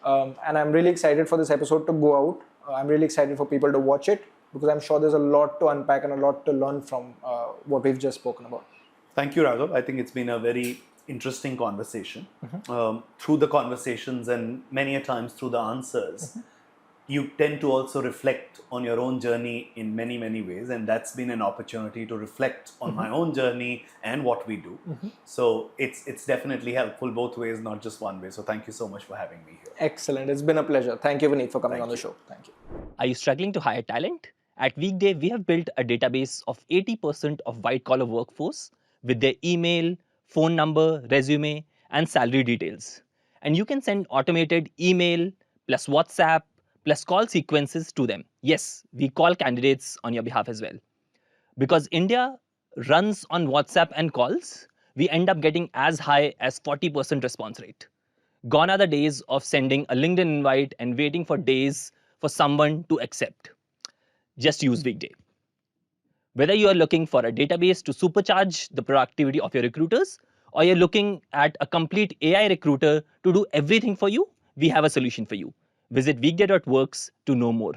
And I'm really excited for this episode to go out. I'm really excited for people to watch it. because I'm sure there's a lot to unpack and a lot to learn from what we've just spoken about. Thank you, Raghav. I think it's been a very interesting conversation. Through the conversations and many a times through the answers, you tend to also reflect on your own journey in many, many ways. And that's been an opportunity to reflect on my own journey and what we do. So it's definitely helpful both ways, not just one way. So thank you so much for having me here. Excellent. It's been a pleasure. Thank you, Vineet, for coming on the show. Thank you. Are you struggling to hire talent? At Weekday, we have built a database of 80% of white-collar workforce with their email, phone number, resume, and salary details. And you can send automated email plus WhatsApp plus call sequences to them. Yes, we call candidates on your behalf as well. Because India runs on WhatsApp and calls, we end up getting as high as 40% response rate. Gone are the days of sending a LinkedIn invite and waiting for days for someone to accept. Just use Weekday. Whether you are looking for a database to supercharge the productivity of your recruiters, or you're looking at a complete AI recruiter to do everything for you, we have a solution for you. Visit weekday.works to know more.